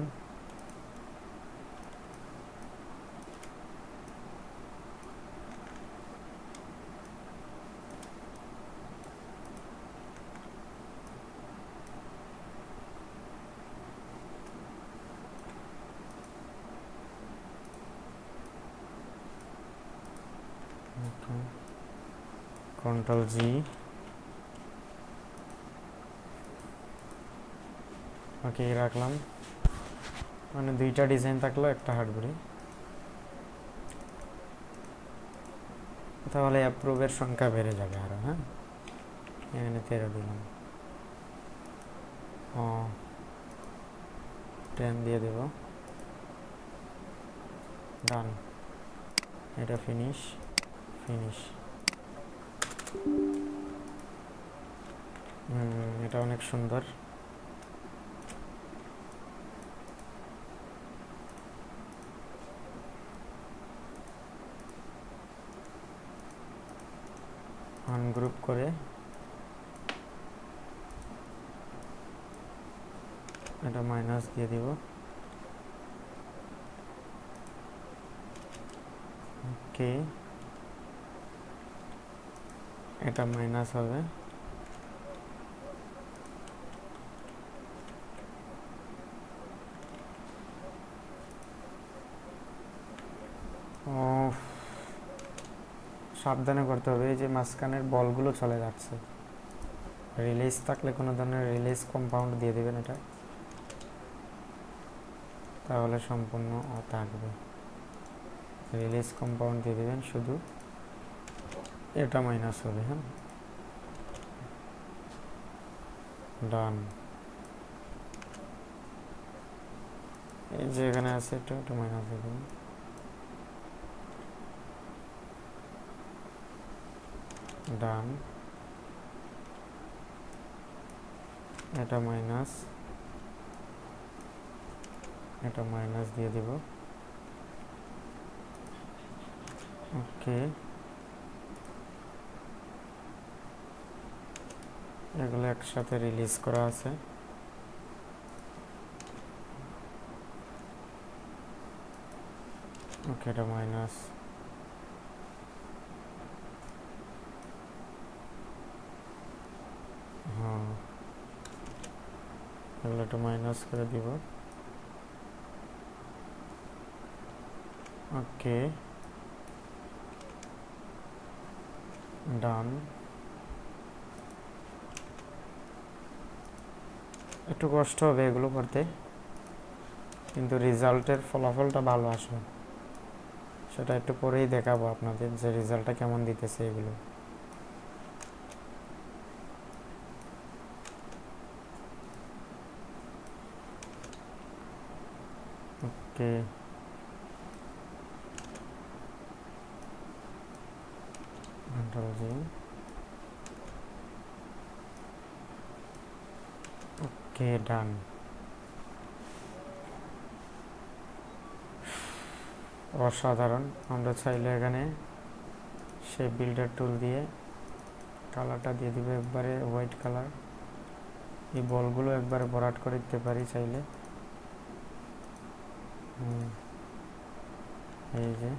কন্ট্রোল জি, ওকে রাখলাম। মানে দুইটা ডিজাইন থাকলো একটা হার্ডবোর্ডে, তাহলে অ্যাপ্রুভের সংখ্যা বেড়ে যাবে আরো, হ্যাঁ। এখানে 13 দিলাম। 10 দিয়ে দেব। ডান। এটা ফিনিশ, ফিনিশ। এটা অনেক সুন্দর। আনগ্রুপ করে এটা মাইনাস দিয়ে দিব। ওকে, এটা মাইনাস হবে। সাবধানে করতে হবে, এই যে মাঝখানের বলগুলো চলে যাচ্ছে। রিলিজ থাকলে কোনো ধরনের রিলিজ কম্পাউন্ড দিয়ে দেবেন এটা, তাহলে সম্পূর্ণ থাকবে। রিলিজ কম্পাউন্ড দিয়ে দেবেন শুধু, এটা মাইনাস হবে। হ্যাঁ, ডান। এই যে এখানে আছে এটা মাইনাস দিয়ে দেবেন। ডান, এটা মাইনাস, এটা মাইনাস দিয়ে দিব। ওকে, এগুলো একসাথে রিলিজ করা আছে। ওকে, এটা মাইনাস। হ্যাঁ, এগুলো একটু মাইনাস করে দিব। ওকে, ডান। একটু কষ্ট হবে এগুলো করতে, কিন্তু রেজাল্টের ফলাফলটা ভালো আসবে। সেটা একটু পরেই দেখাবো আপনাদের যে রেজাল্টটা কেমন দিতেছে এগুলো। ওকে, ওকে, ডান। অসাধারণ। আমরা চাইলে এখানে শেপ বিল্ডার টুল দিয়ে কালারটা দিয়ে দিব একবারে হোয়াইট কালার। এই বলগুলো একবারে ভরাট করে দিতে পারি চাইলে। এই যে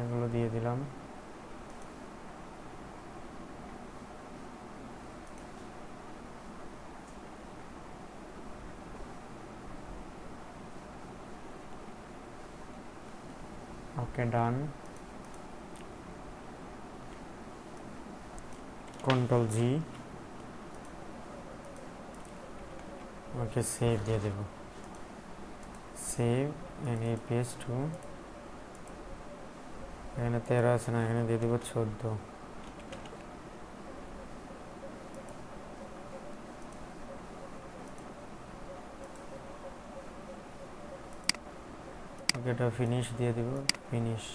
এগুলো দিয়ে দিলাম। ওকে, ডান। কন্ট্রোল জি। ওকে, সেভ দিয়ে দেব। Save and APS2। এখানে 13 আছে না, এখানে দিয়ে দেব 14। ওকে, এটা ফিনিশ দিয়ে দিব। ফিনিশ।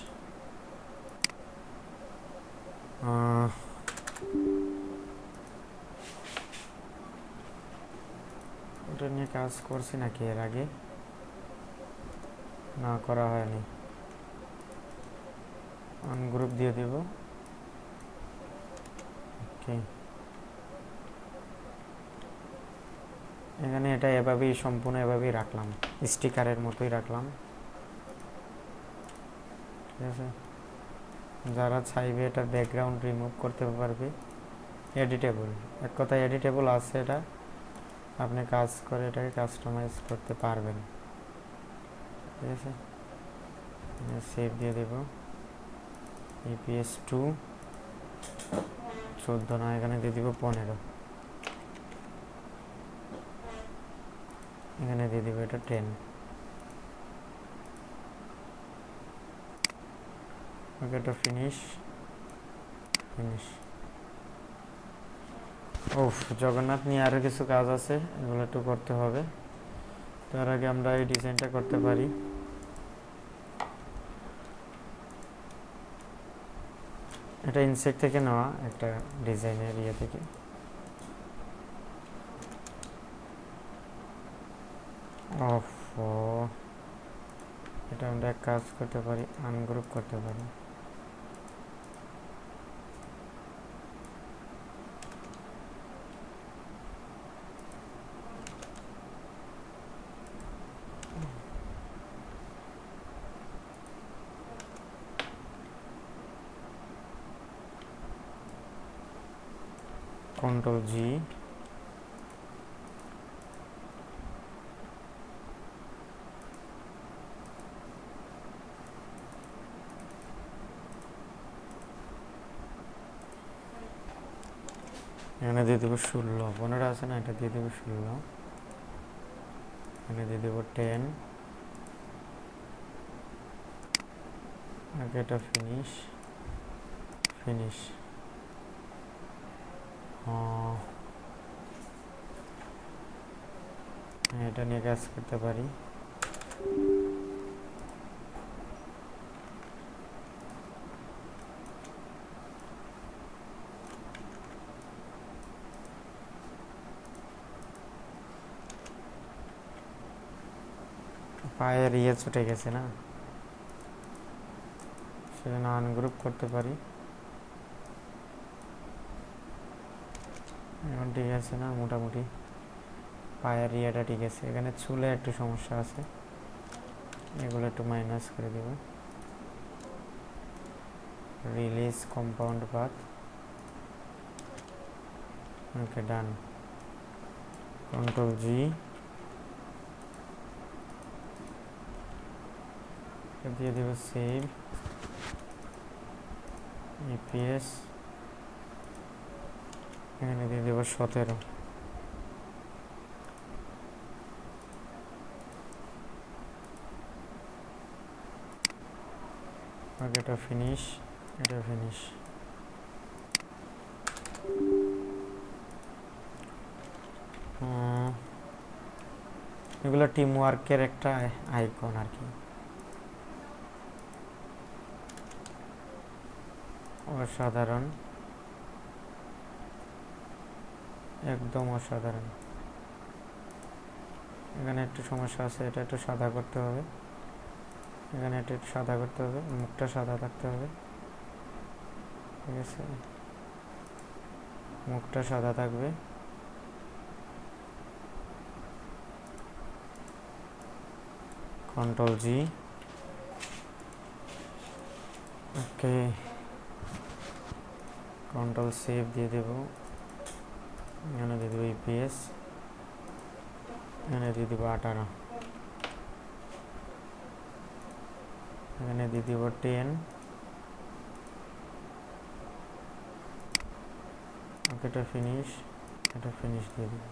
ওটা নিয়ে কাজ করছি নাকি এর আগে? না, করা হয়নি। আনগ্রুপ দিয়ে দিব। ওকে, এখানে এটা এভাবেই সম্পূর্ণ এভাবেই রাখলাম, স্টিকারের মতোই রাখলাম। ঠিক আছে, যারা চাইবে এটা ব্যাকগ্রাউন্ড রিমুভ করতে পারবে। এডিটেবল, এক কথায় এডিটেবল আছে এটা, আপনি কাজ করে এটাকে কাস্টমাইজ করতে পারবেন। ঠিক আছে, সেভ দিয়ে দেব। APS2 14 না, এখানে দিয়ে দিব 15। এখানে দিয়ে দিব এটা 10। ওকে, এটা ফিনিশ। ফিনিশ। জগন্নাথ নিয়ে আরও কিছু কাজ আছে, এগুলো একটু করতে হবে। তার আগে আমরা এই ডিজাইনটা করতে পারি। এটা ইনসেক্ট থেকে নেওয়া একটা ডিজাইনের থেকে। এটা আমরা কাজ করতে পারি, আনগ্রুপ করতে পারি। কন্ট্রোল জি, এখানে দিয়ে দেবো 16, 15 আছে না, এটা দিয়ে দেবো 16, এখানে দিয়ে দেবো 10, আগে এটা ফিনিশ, ফিনিশ। এটা নিয়ে কাজ করতে পারি। পায়ের ইয়ে ছুটে গেছে না, সেজন্য আনগ্রুপ করতে পারি। এখন ঠিক আছে না, মোটামুটি পায়ের ইয়েটা ঠিক আছে। এখানে চুলে একটু সমস্যা আছে, এগুলো একটু মাইনাস করে দেব। রিলিজ কম্পাউন্ড পাথ, ওকে ডান। কন্ট্রোল জি, দিয়ে দেব সেভ, ইপিএস, এখানে দিয়ে দেব 17, এটা ফিনিশ, এটা ফিনিশ। এগুলো টিম ওয়ার্কের একটা আইকন আর কি, অসাধারণ, একদম অসাধারণ। এখানে একটু সমস্যা আছে, এটা একটু সাদা করতে হবে, এখানে একটু সাদা করতে হবে, মুখটা সাদা থাকতে হবে, ঠিক আছে, মুখটা সাদা থাকবে। কন্ট্রোল জি, ওকে, কন্ট্রোল সেভ দিয়ে দেব, এখানে দিয়ে দেবো ইপিএস, এখানে দিয়ে দেবো 18, এখানে দিয়ে দেব 10, ওকে, এটা ফিনিশ, এটা ফিনিশ দিয়ে দেব।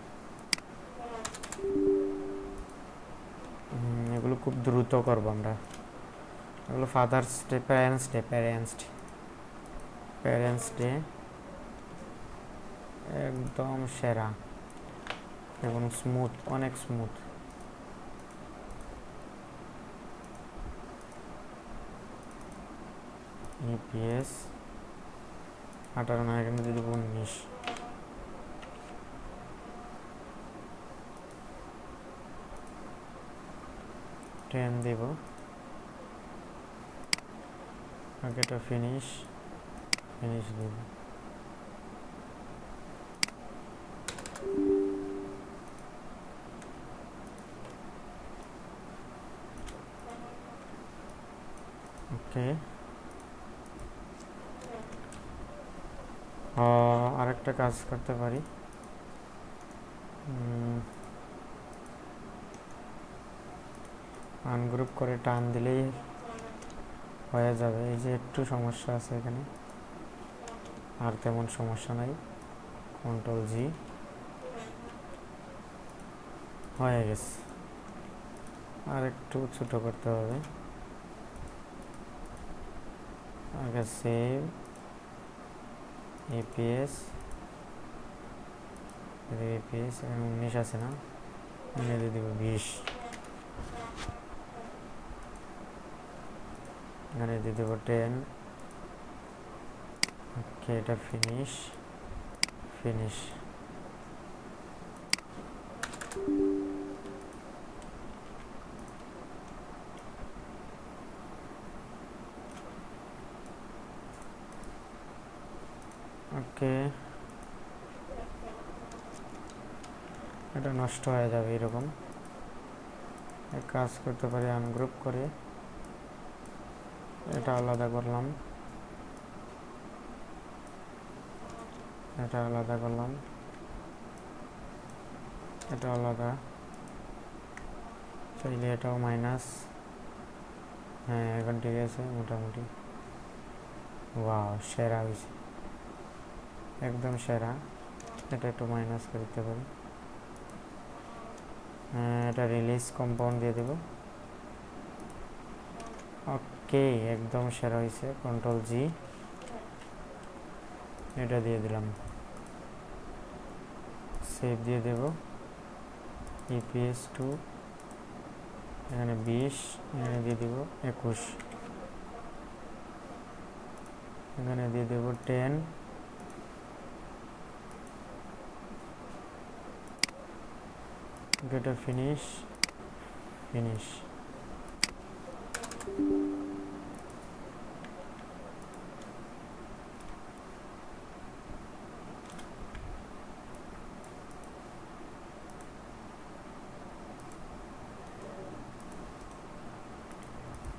এগুলো খুব দ্রুত করবো আমরা, এগুলো father's day, parents day, parents day একদম সেরা এবং স্মুথ, অনেক স্মুথ। ইপিএস 18 না, এখানে দিয়ে দেবো 19, দেব, ওকে, এটা ফিনিশ, ফিনিশ দেব। ওকে, আরেকটা কাজ করতে পারি, আনগ্রুপ করে টান দিলেই হয়ে যাবে। এই যে একটু সমস্যা আছে এখানে, আর তেমন সমস্যা নাই। কন্ট্রোল জি, হয়ে গেছে, আর একটু ছোট করতে হবে। আগে সেভ, ইপিএস, ইপিএস, এখানে 19 আছে না, এনে দিয়ে দেবো 20, এখানে দিয়ে দেবো 10, ওকে, এটা ফিনিশ, ফিনিশ। ওকে, এটা নষ্ট হয়ে যাবে এরকম। এক কাজ করতে পারি, আনগ্রুপ করে এটা আলাদা করলাম, এটা আলাদা করলাম, এটা আলাদা, চাইলে এটাও মাইনাস। হ্যাঁ এখন ঠিক আছে মোটামুটি। ওয়াও সেরা হয়েছে, একদম সেরা। এটা একটু মাইনাস করে দিতে পারি। এটা রিলিজ কম্পাউন্ড দিয়ে দেব। ওকে একদম সেরা হয়েছে, কন্ট্রোল জি, এটা দিয়ে দিলাম, সেভ দিয়ে দেব। ইপিএস 2 এখানে 20, এখানে দিয়ে দেব 21, এখানে দিয়ে দেব 10, গেট ফিনিশ, ফিনিশ।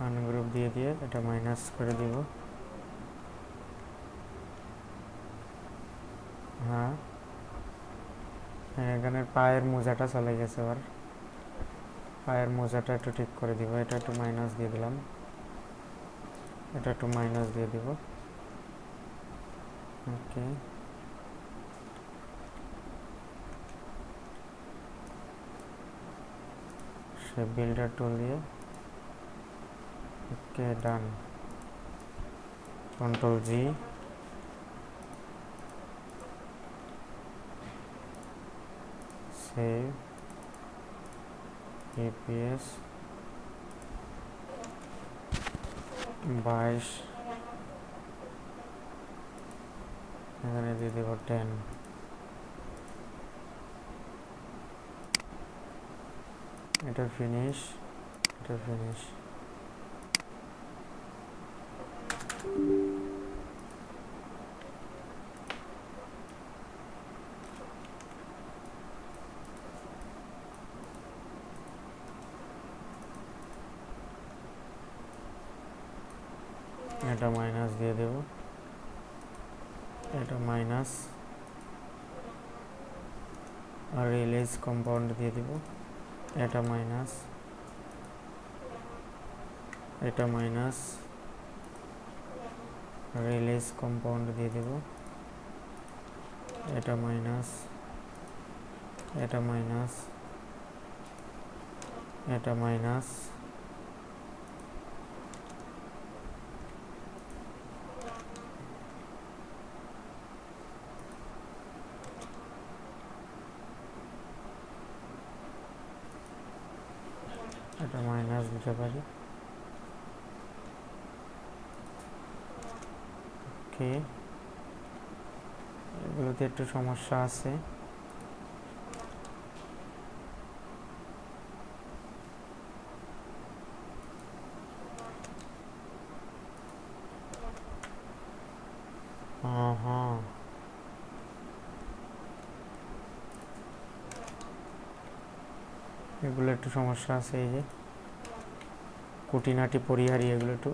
আনগ্রুপ দিয়ে দিয়ে এটা মাইনাস করে দিব। হ্যাঁ এখানে পায়ের মোজাটা চলে গেছে, আবার পায়ের মোজাটা একটু ঠিক করে দিব। এটা একটু মাইনাস দিয়ে দিলাম, এটা একটু মাইনাস দিয়ে দিব। ওকে সে বিল্ডার টুল দিয়ে, ওকে ডান, কন্ট্রোল জি, সেভ, ইপিএস 22, এখানে দিয়ে দেব 10, এটা ফিনিশ, এটা ফিনিশ। এটা মাইনাস দিয়ে দেব, এটা মাইনাস, আর রিলিজ কম্পাউন্ড দিয়ে দেব। এটা মাইনাস, এটা মাইনাস, রিলিজ কম্পাউন্ড দিয়ে দেব। এটা মাইনাস, এটা মাইনাস, এটা মাইনাস, এটা মাইনাস দিতে পারি। ওকে এগুলোতে একটু সমস্যা আছে। হ্যাঁ এগুলো একটু সমস্যা আছে, এই যে কুটিনাটি পরিহারি এগুলো একটু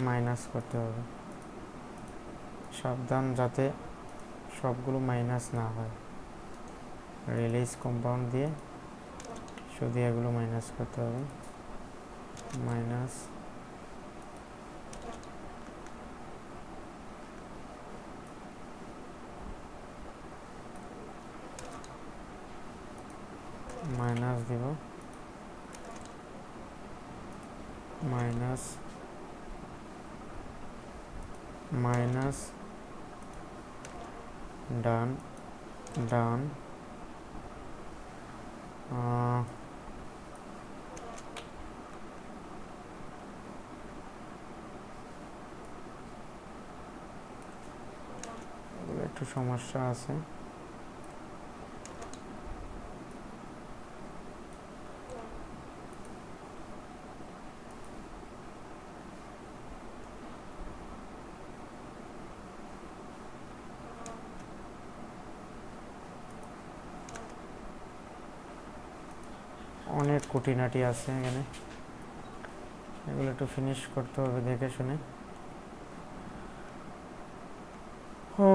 মাইনাস করতে হবে। সাবধান যাতে সবগুলো মাইনাস না হয়। রিলিজ কম্পাউন্ড দিয়ে শুধু এগুলো মাইনাস করতে হবে। মাইনাস, মাইনাস দিব, মাইনাস, মাইনাস, ডান, ডান, একটু সমস্যা আছে। অনেক খুঁটিনাটি আছে এখানে, এগুলো একটু ফিনিশ করতে হবে দেখে শুনে। ও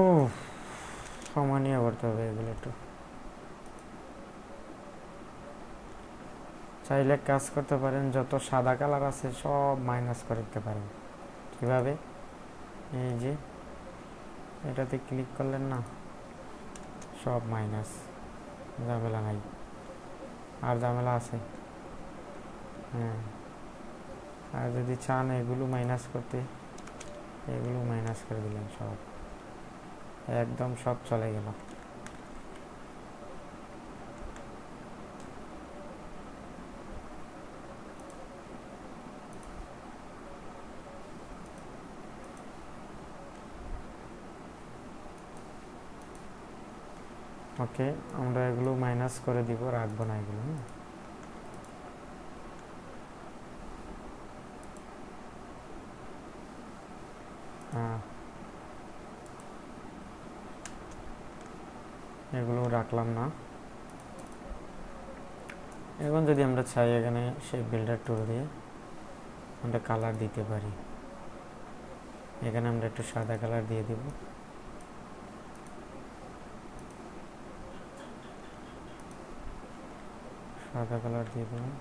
সময় নিয়ে করতে হবে এগুলো একটু। চাইলে কাজ করতে পারেন, যত সাদা কালার আছে সব মাইনাস করে দিতে পারেন। কিভাবে? এই যে এটাতে ক্লিক করলেন না, সব মাইনাস, ঝামেলা নাই। আর ঝামেলা আছে? হ্যাঁ। আর যদি চান এগুলো মাইনাস করতে, এগুলো মাইনাস করে দিলেন, সব একদম সব চলে গেল। ওকে, আমরা এগুলো মাইনাস করে দিব, রাখবো না এগুলো। হ্যাঁ, এগুলো রাখলাম না। এখন যদি আমরা চাই এখানে সেই বিল্ডার টুল দিয়ে আমরা কালার দিতে পারি। এখানে আমরা একটু সাদা কালার দিয়ে দিব। সাদা কালার দিয়ে দিলাম।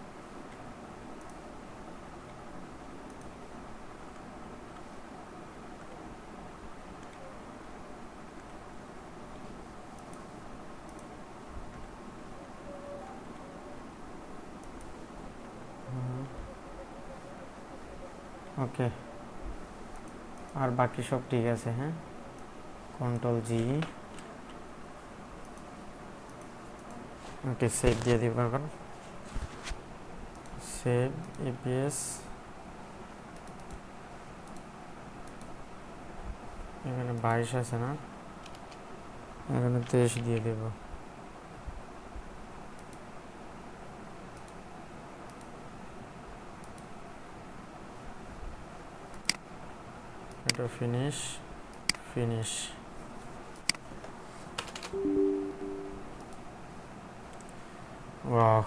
ওকে, আর বাকি সব ঠিক আছে। হ্যাঁ, Ctrl+G। ওকে, সেভ দিয়ে দিব। এখন সেভ EPS। এখানে 22 আছে না, এখানে 23 দিয়ে দেব। এটা ফিনিশ, ফিনিশ। ওয়াও,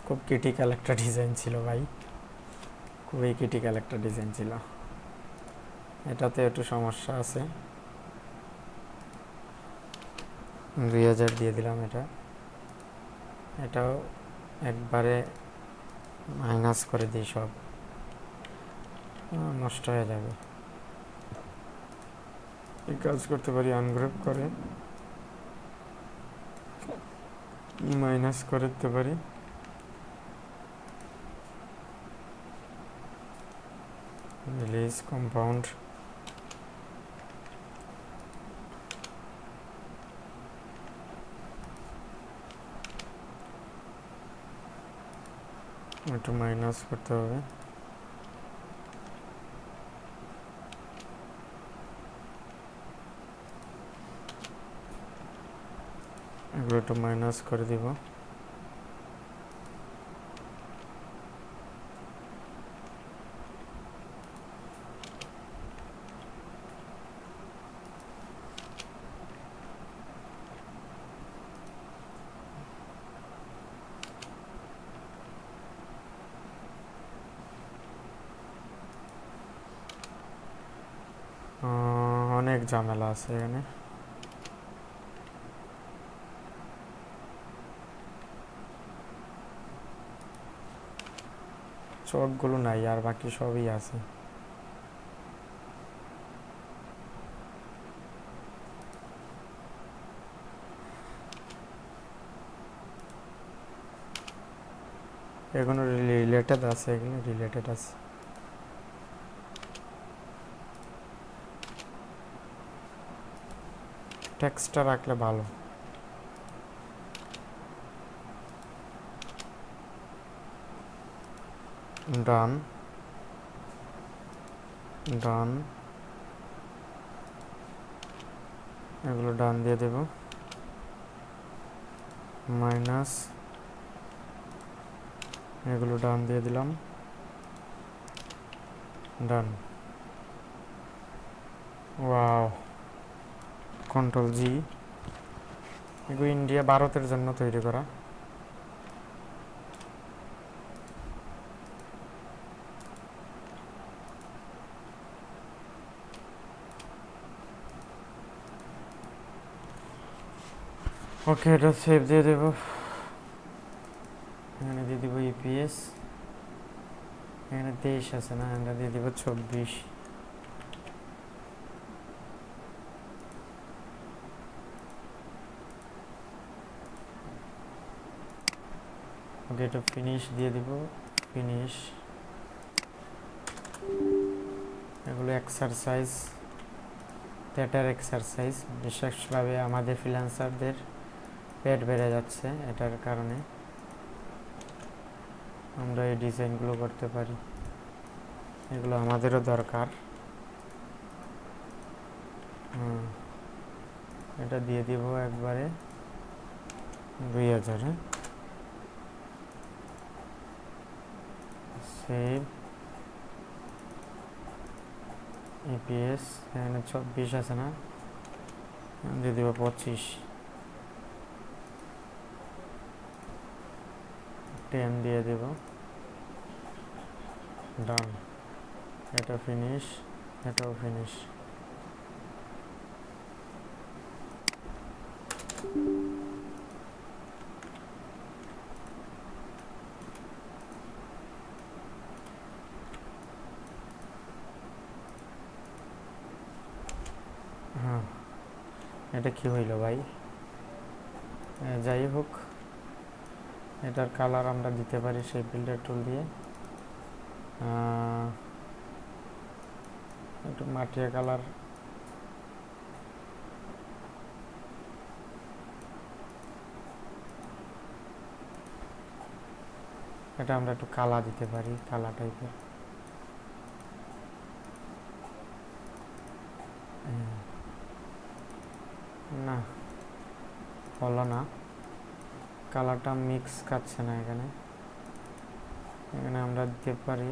খুব ক্রিটিক্যাল একটা ডিজাইন ছিল ভাই, খুবই ক্রিটিক্যাল একটা ডিজাইন ছিল। এটাতে একটু সমস্যা আছে। 2000 দিয়ে দিলাম। এটাও একবারে মাইনাস করে দিই, সব নষ্ট হয়ে যাবে। এই কাজ করতে পারি, আনগ্রুপ করে মাইনাস করে দিতে পারি। রিলিজ কম্পাউন্ড, একটু মাইনাস করতে হবে। এগুলো একটু মাইনাস করে দিব। অনেক ঝামেলা আছে এখানে। চকগুলো নাই, আর বাকি সবই আছে। এগুলো রিলেটেড আছে, এগুলো রিলেটেড আছে। টেক্সটটা রাখলে ভালো। ডান, ডান, এগুলো ডান দিয়ে দেব। মাইনাস, এগুলো ডান দিয়ে দিলাম। ডান। Wow, Ctrl+G। এগুলো ইন্ডিয়া, ভারতের জন্য তৈরি করা। ওকে, এটা সেভ দিয়ে দেব। এখানে দিয়ে দিব ইপিএস, এখানে 23 আছে না, আমরা দিয়ে দিব 24। ওকে, এটা ফিনিশ দিয়ে দিব, ফিনিশ। এগুলো এক্সারসাইজ, পেটের এক্সারসাইজ। বিশেষভাবে আমাদের ফ্রিল্যান্সারদের পেট বেড়ে যাচ্ছে, এটার কারণে আমরা এই ডিজাইনগুলো করতে পারি। এগুলো আমাদেরও দরকার। এটা দিয়ে দিব একবারে 2000। সেভ, ইপিএস, এখানে 24 আছে না, দিয়ে দিব 25। 10 দিয়ে দেব, ডান। এটা ফিনিশ, এটাও ফিনিশ। হ্যাঁ, এটা কি হইল ভাই? যাই হোক, এটার কালার আমরা দিতে পারি সেই বিল্ডার টুল দিয়ে। একটু মাটিয়া কালার, এটা আমরা একটু কালা দিতে পারি, কালা টাইপের। না, হলো না, কালারটা মিক্স খাচ্ছে না। এখানে এখানে আমরা দিতে পারি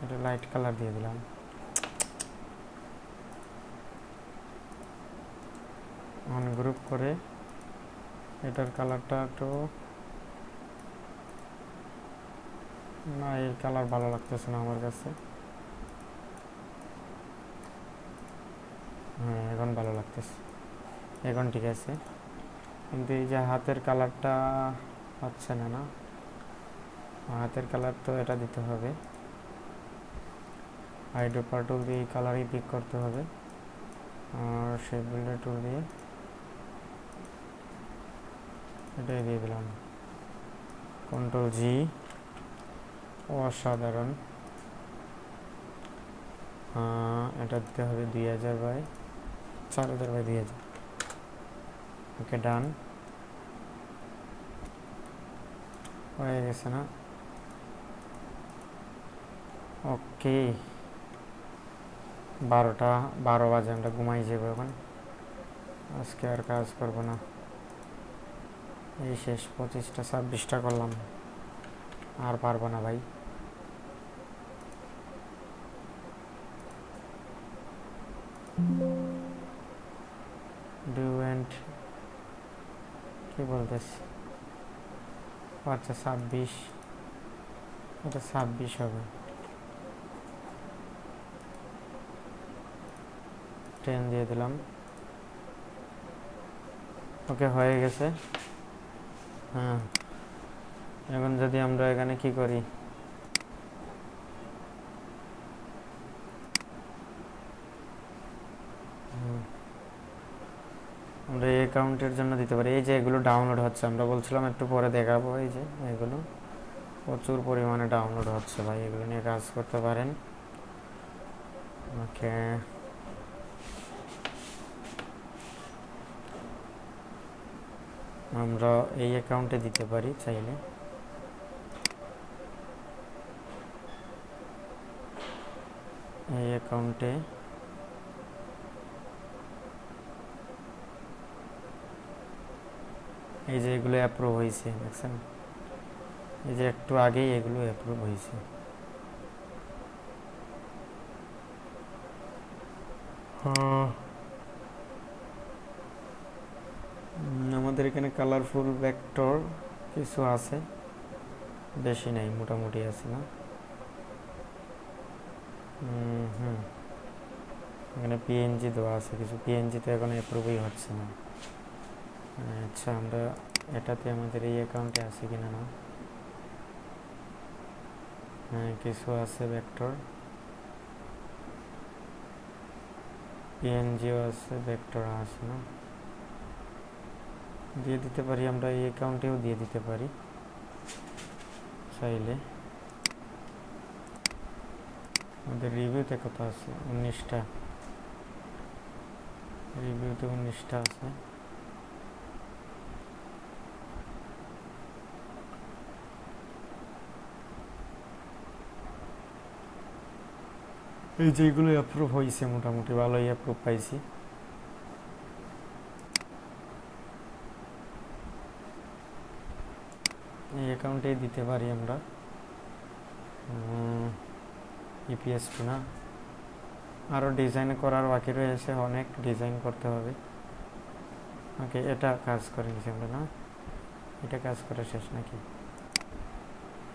এটা লাইট কালার দিয়ে দিলাম। অন গ্রুপ করে এটার কালারটা একটু, না এই কালার ভালো লাগতেছে না আমার কাছে। হ্যাঁ, এখন ভালো লাগতেছে, এখন ঠিক আছে। কিন্তু এই যে হাতের কালারটা হচ্ছে না, না হাতের কালার তো এটা দিতে হবে। আইড্রোপার টুল দিয়ে এই কালারই পিক করতে হবে, আর শেপ বিল্ডার টুল দিয়ে এটাই দিয়ে দিলাম। কন্ট্রোল জি, অসাধারণ। এটা দিতে হবে 2000 বাই 4000 বাই 2000। ওকে, ডান হয়ে গেছে না? ওকে, 12 বাজে, আমরা ঘুমাই যাবো এখন। আজকে আর কাজ করবো না, এই শেষ। 25টা 26টা করলাম, আর পারবো না ভাই। ডু অ্যান্ড কি বলতেছি? আচ্ছা 26, এটা 26 হবে। 10 দিয়ে দিলাম। ওকে, হয়ে গেছে। হ্যাঁ, এখন যদি আমরা এখানে কি করি, আমরা এই অ্যাকাউন্টের জন্য দিতে পারি। এই যে এগুলো ডাউনলোড হচ্ছে, আমরা বলছিলাম একটু পরে দেখাবো। এই যে এগুলো প্রচুর পরিমাণে ডাউনলোড হচ্ছে ভাই, এগুলো নিয়ে কাজ করতে পারেন। ওকে, আমরা এই অ্যাকাউন্টে দিতে পারি চাইলে। এই অ্যাকাউন্টে এই যে এগুলো অ্যাপ্রুভ হয়েছে, দেখছেন? এই যে একটু আগেই এগুলো অ্যাপ্রুভ হয়েছে। আমাদের এখানে কালারফুল ভেক্টর কিছু আছে, বেশি নাই, মোটামুটি আছে না? এখানে পিএনজি দেওয়া আছে, কিছু পিএনজি তো এখন অ্যাপ্রুভই হচ্ছে না। আচ্ছা, আমরা এটাতে আমাদের এই অ্যাকাউন্টে আছে কিনা না, হ্যাঁ কিছু আছে ভেক্টর, পিএনজিও আছে, ভেক্টর আছে না, দিয়ে দিতে পারি আমরা, এই অ্যাকাউন্টেও দিয়ে দিতে পারি চাইলে। আমাদের রিভিউতে কত আছে, 19টা, রিভিউতে 19টা আছে। এই যেগুলো অ্যাপ্রুভ হয়েছে মোটামুটি ভালোই অ্যাপ্রুভ পাইছি। এই অ্যাকাউন্টেই দিতে পারি আমরা। ইপিএসপি না, আরও ডিজাইন করার বাকি রয়েছে, অনেক ডিজাইন করতে হবে। ওকে, এটা কাজ করে নিছি আমরা না, এটা কাজ করে শেষ নাকি?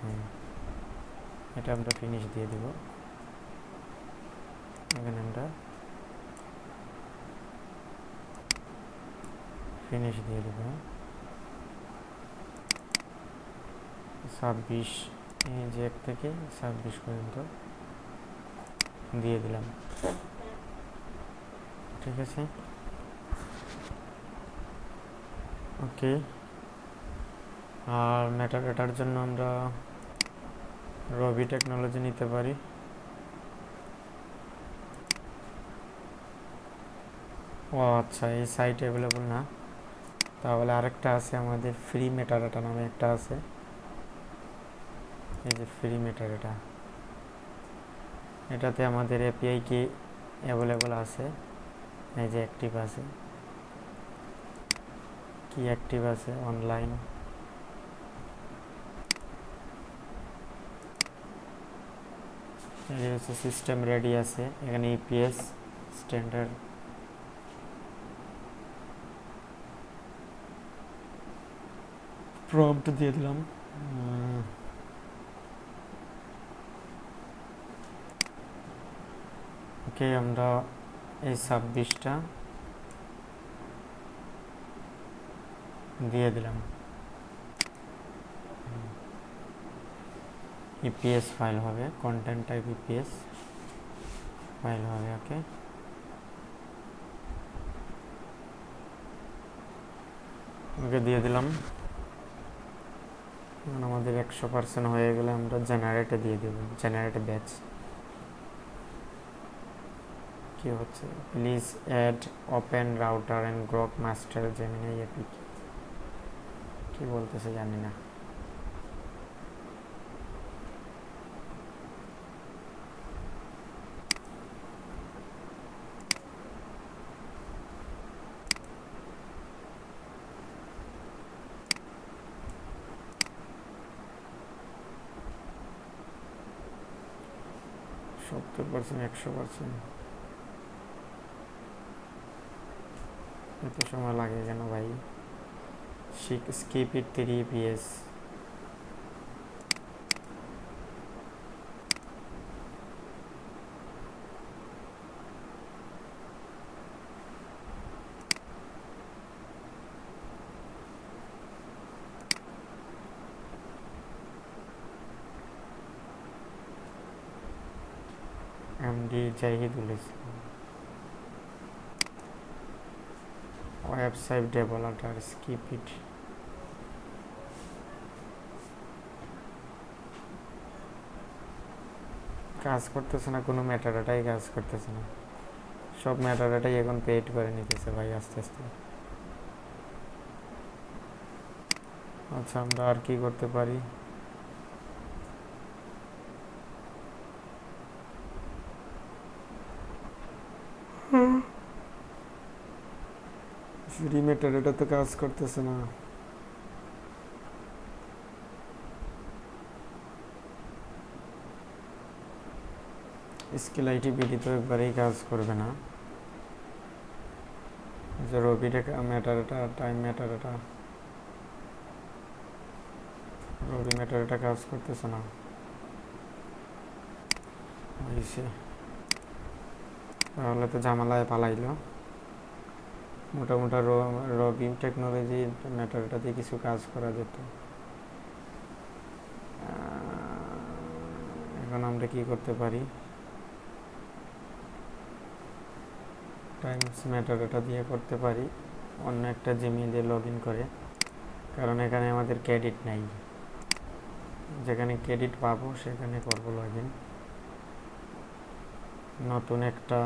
হ্যাঁ, এটা আমরা ফিনিশ দিয়ে দিব। এখানে আমরা ফিনিশ দিয়ে দেব। 26 এই যে 1 থেকে 26 পর্যন্ত দিয়ে দিলাম, ঠিক আছে। ওকে, আর মেটাডাটার জন্য আমরা রবি টেকনোলজি নিতে পারি। ও আচ্ছা, এই সাইট অ্যাভেলেবল না, তাহলে আরেকটা আছে আমাদের ফ্রি মেটাডাটা নামে একটা আছে। এই যে ফ্রি মেটাডাটা, এটাতে আমাদের এপিআই কি অ্যাভেলেবল আছে, এই যে অ্যাক্টিভ আছে, কি অ্যাক্টিভ আছে অনলাইন। এই হচ্ছে সিস্টেম রেডি আছে, এখানে ইপিএস স্ট্যান্ডার্ড, প্রম্পট দিয়ে দিলাম। ওকে, আমরা এই 26টা দিয়ে দিলাম, ইপিএস ফাইল হবে, কন্টেন্ট টাইপ ইপিএস ফাইল হবে। ওকে, ওকে দিয়ে দিলাম। আমাদের 100% হয়ে গেলে আমরা জেনারেটে দিয়ে দেব, জেনারেটে ব্যাচ। কি হচ্ছে, please add OpenRouter and Grok master Gemini epic, কি বলতেছে জানি না। সত্তর পার্সেন্ট, 100%, এত সময় লাগে কেন ভাই? Skip it 3 PS। MD Jahidul Islam, website developer, skip it. কাজ করতেছে না, কোনো মেটাডাটাই কাজ করতেছে না, সব মেটাডাটাই এখন পেইড করে নিতেছে ভাই আস্তে আস্তে। আচ্ছা, আমরা আর কি করতে পারি? ফ্রি মেটাডাটা তো কাজ করতেছে না। স্কেল আইটি বিডি তো একবারেই কাজ করবে না। যে রবি মেটাডাটা, টাইম মেটাডাটা, রবি মেটাডাটা কাজ করতেছে না। তাহলে তো ঝামেলায় পালাইলো। মোটামুটি রবিন টেকনোলজি ম্যাটারটা দিয়ে কিছু কাজ করা যেত। এখন আমরা কি করতে পারি, টাইমস ম্যাটারটা দিয়ে করতে পারি অন্য একটা জিমেইল দিয়ে লগ ইন করে, কারণ এখানে আমাদের ক্রেডিট নাই। যেখানে ক্রেডিট পাবো সেখানে করবো লগ ইন। নতুন একটা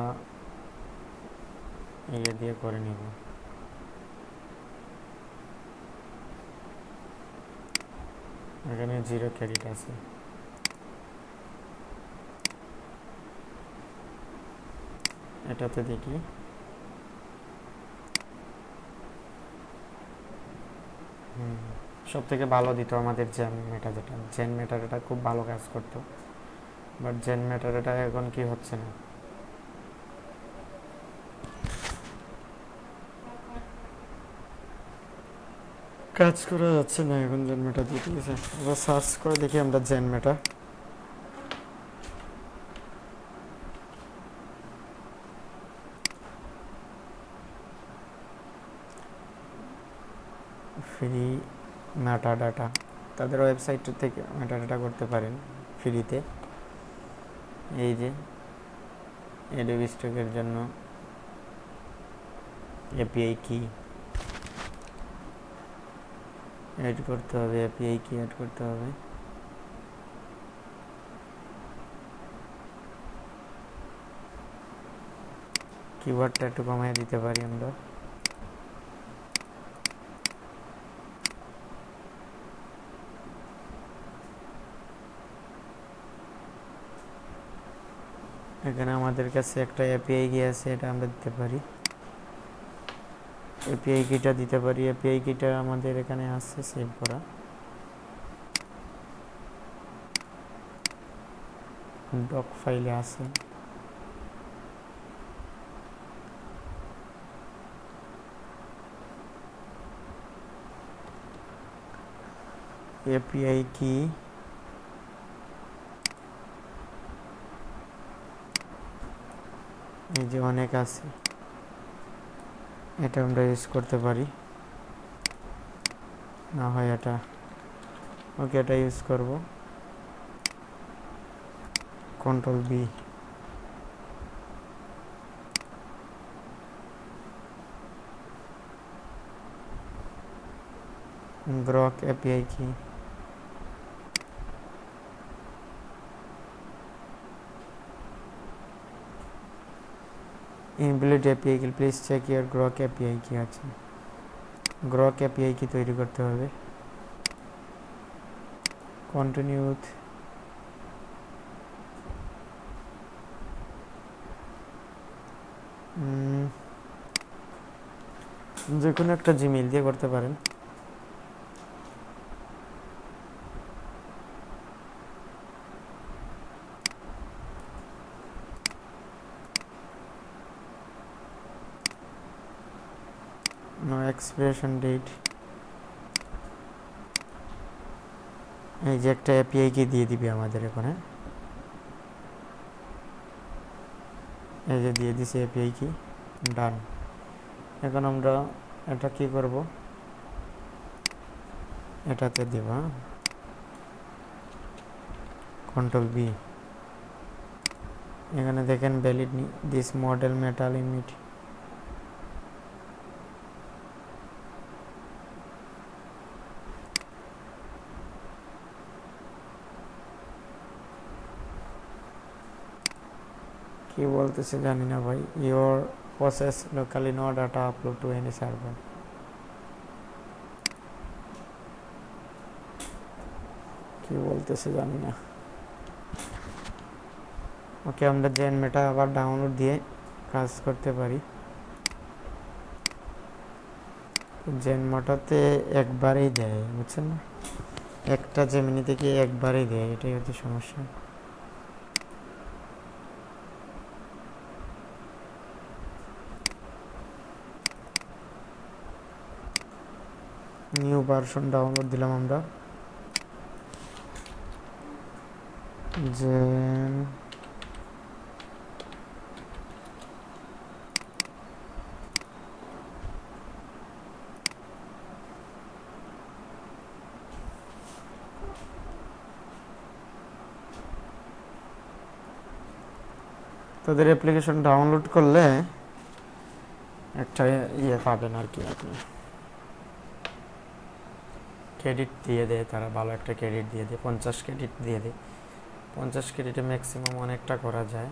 ইয়ে দিয়ে করে নিব। এখানে 0 ক্রেডিট আছে। এটাতে দেখি সব থেকে ভালো দিত আমাদের জেন মেটা, যেটা জেন মেটাটা খুব ভালো কাজ করতো, বাট জেন মেটাটা এখন কি হচ্ছে না। কাজ করা যাচ্ছে না এখন জেন মেটা দিয়ে। ঠিক আছে, এবার সার্চ করে দেখি আমরা জেন মেটা। ফ্রি মেটা ডাটা, তাদের ওয়েবসাইট থেকে মেটা ডাটা করতে পারেন ফ্রিতে। এই যে অ্যাডোবি স্টকের জন্য এপিআই কি অ্যাড করতে হবে, এপিআই কি অ্যাড করতে হবে। কিওয়ার্ডটা একটু কমায় দিতে পারি আমরা। এখানে আমাদের কাছে একটা এপিআই কি আছে, এটা আমরা দিতে পারি। এপিআই কিটা দিতে পারি। এপিআই কিটা আমাদের এখানে আছে সেভ করা, ডক ফাইলে আছে। এপিআই কি এই যে অনেক আছে, এটা আমরা ইউজ করতে পারি। না হয় এটা ওকে, এটা ইউজ করব। কন্ট্রোল বি, গ্রক এপিআই কি ইনবিল্ট এপিআই কি, প্লিজ চেক ইয়ার গ্রক এপিআই কি আছে। গ্রক এপিআই কি তৈরি করতে হবে। কন্টিনিউ উইথ যে কোনো একটা জিমেইল দিয়ে করতে পারেন। নো এক্সপিরেশন ডেট, এই যে একটা এপিআই কি দিয়ে দিবে আমাদের এখানে। এই যে দিয়ে দিছে এপিআই কি, ডান। এখন আমরা এটা কি করব, এটাতে দেব কন্ট্রোল বি। এখানে দেখেন valid this model meta limit. কি বলতেছে জানি না ভাই। Your process locally, no data upload to any server. কি বলতেছে জানি না। ওকে, আমরা জেন মেটা আবার ডাউনলোড দিয়ে কাজ করতে পারি। জেন মেটাতে একবারেই দেয়, বুঝছেন না, একটা জেমিনি থেকে একবারেই দেয়, এটাই হচ্ছে সমস্যা। নিউ ভার্সন ডাউনলোড দিলাম আমরা, জেন তাদের অ্যাপ্লিকেশন ডাউনলোড করলে একটা ইয়ে পাবেন আর কি, আপনি ক্রেডিট দিয়ে দেয় তারা, ভালো একটা ক্রেডিট দিয়ে দেয়, 50 ক্রেডিট দিয়ে দেয়। 50 ক্রেডিটে ম্যাক্সিমাম অনেকটা করা যায়,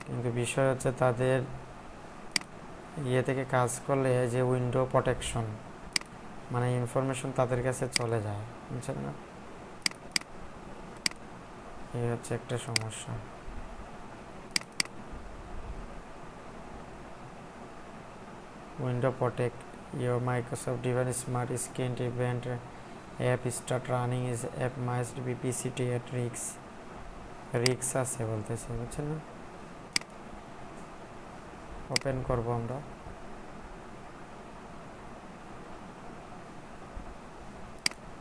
কিন্তু বিষয় হচ্ছে তাদের ইয়ে থেকে কাজ করলে যে উইন্ডো প্রোটেকশন, মানে ইনফরমেশন তাদের কাছে চলে যায়, বুঝছেন না? এই হচ্ছে একটা সমস্যা। Window protect your Microsoft device smart screen event app start running is app must be PCT at risk আছে বলতেছে, বুঝছেন না? ওপেন করব আমরা,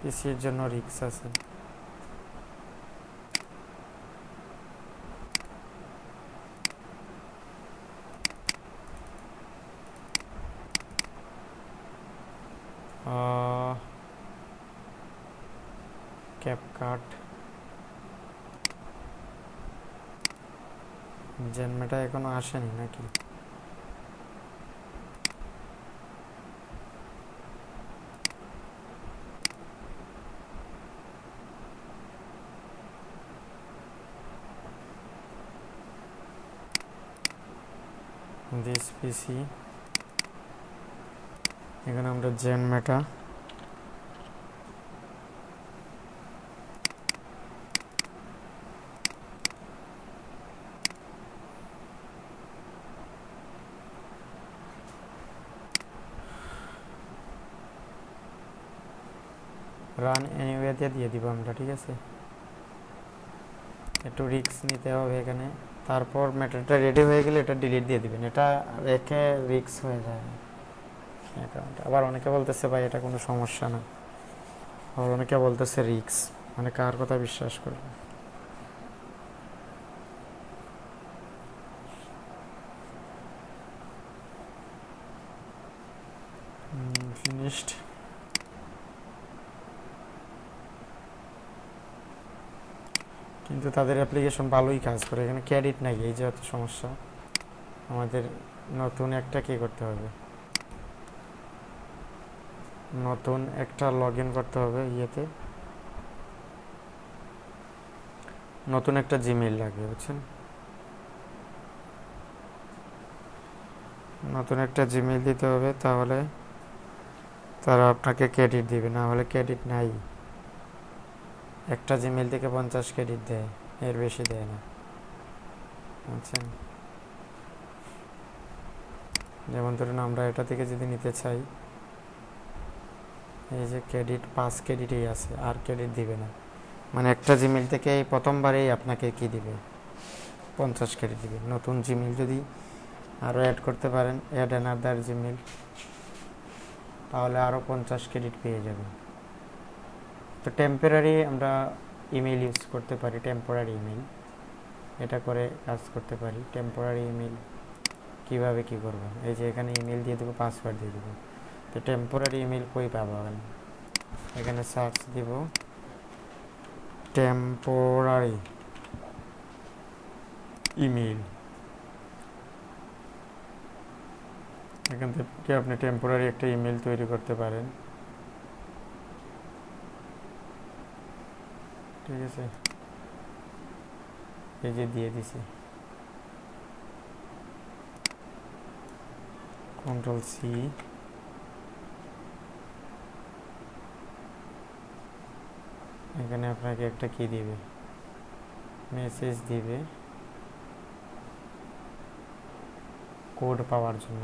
পিসির জন্য রিস্ক আছে। ক্যাপকাট জেনমেটা এখনো আসেনি নাকি? দিস পিসি, এখানে আমরা জেনমেটা রান এনিওয়েতে দিয়ে দিব আমরা, ঠিক আছে? একটু রিস্ক নিতে হবে এখানে। তারপর ম্যাটারটা রেডি হয়ে গেলে এটা ডিলিট দিয়ে দিবেন, এটা রেখে রিস্ক হয়ে যায় অ্যাকাউন্ট। আবার অনেকে বলতেছে ভাই এটা কোনো সমস্যা না, আবার অনেকে বলতেছে রিস্ক, মানে কার কথা বিশ্বাস করবে? ফিনিশড। কিন্তু তাদের অ্যাপ্লিকেশন ভালোই কাজ করে, এখানে ক্রেডিট নাই, এই যে হচ্ছে সমস্যা। আমাদের নতুন একটা কি করতে হবে, নতুন একটা লগ ইন করতে হবে ইয়েতে, নতুন একটা জিমেইল লাগবে, বুঝছেন? নতুন একটা জিমেইল দিতে হবে, তাহলে তারা আপনাকে ক্রেডিট দিবে, না হলে ক্রেডিট নাই। একটা জিমেইল থেকে 50 ক্রেডিট দেয়, এর বেশি দেয় না, বুঝছেন? যেমন ধরুন আমরা এটা থেকে যদি নিতে চাই, এই যে ক্রেডিট 5 ক্রেডিটই আছে, আর ক্রেডিট দিবে না। মানে একটা জিমেইল থেকে এই প্রথমবারেই আপনাকে কি দিবে, 50 ক্রেডিট দিবে। নতুন জিমেইল যদি আরও অ্যাড করতে পারেন, অ্যাড অ্যানাদার জিমেইল, তাহলে আরও 50 ক্রেডিট পেয়ে যাবেন। তো টেম্পোরারি আমরা ইমেল ইউজ করতে পারি, টেম্পোরারি ইমেল এটা করে কাজ করতে পারি। টেম্পোরারি ইমেল কীভাবে কী করবো, এই যে এখানে ইমেল দিয়ে দেবো, পাসওয়ার্ড দিয়ে দেবো। তো টেম্পোরারি ইমেল কই পাবেন, এখানে সার্চ দিব টেম্পোরারি ইমেল, এখান থেকে আপনি টেম্পোরারি একটা ইমেল তৈরি করতে পারেন, ঠিক আছে? এই যে দিয়ে দিছি, Ctrl+C, এখানে আপনাকে একটা কি দিবে, মেসেজ দিবে কোড পাওয়ার জন্য।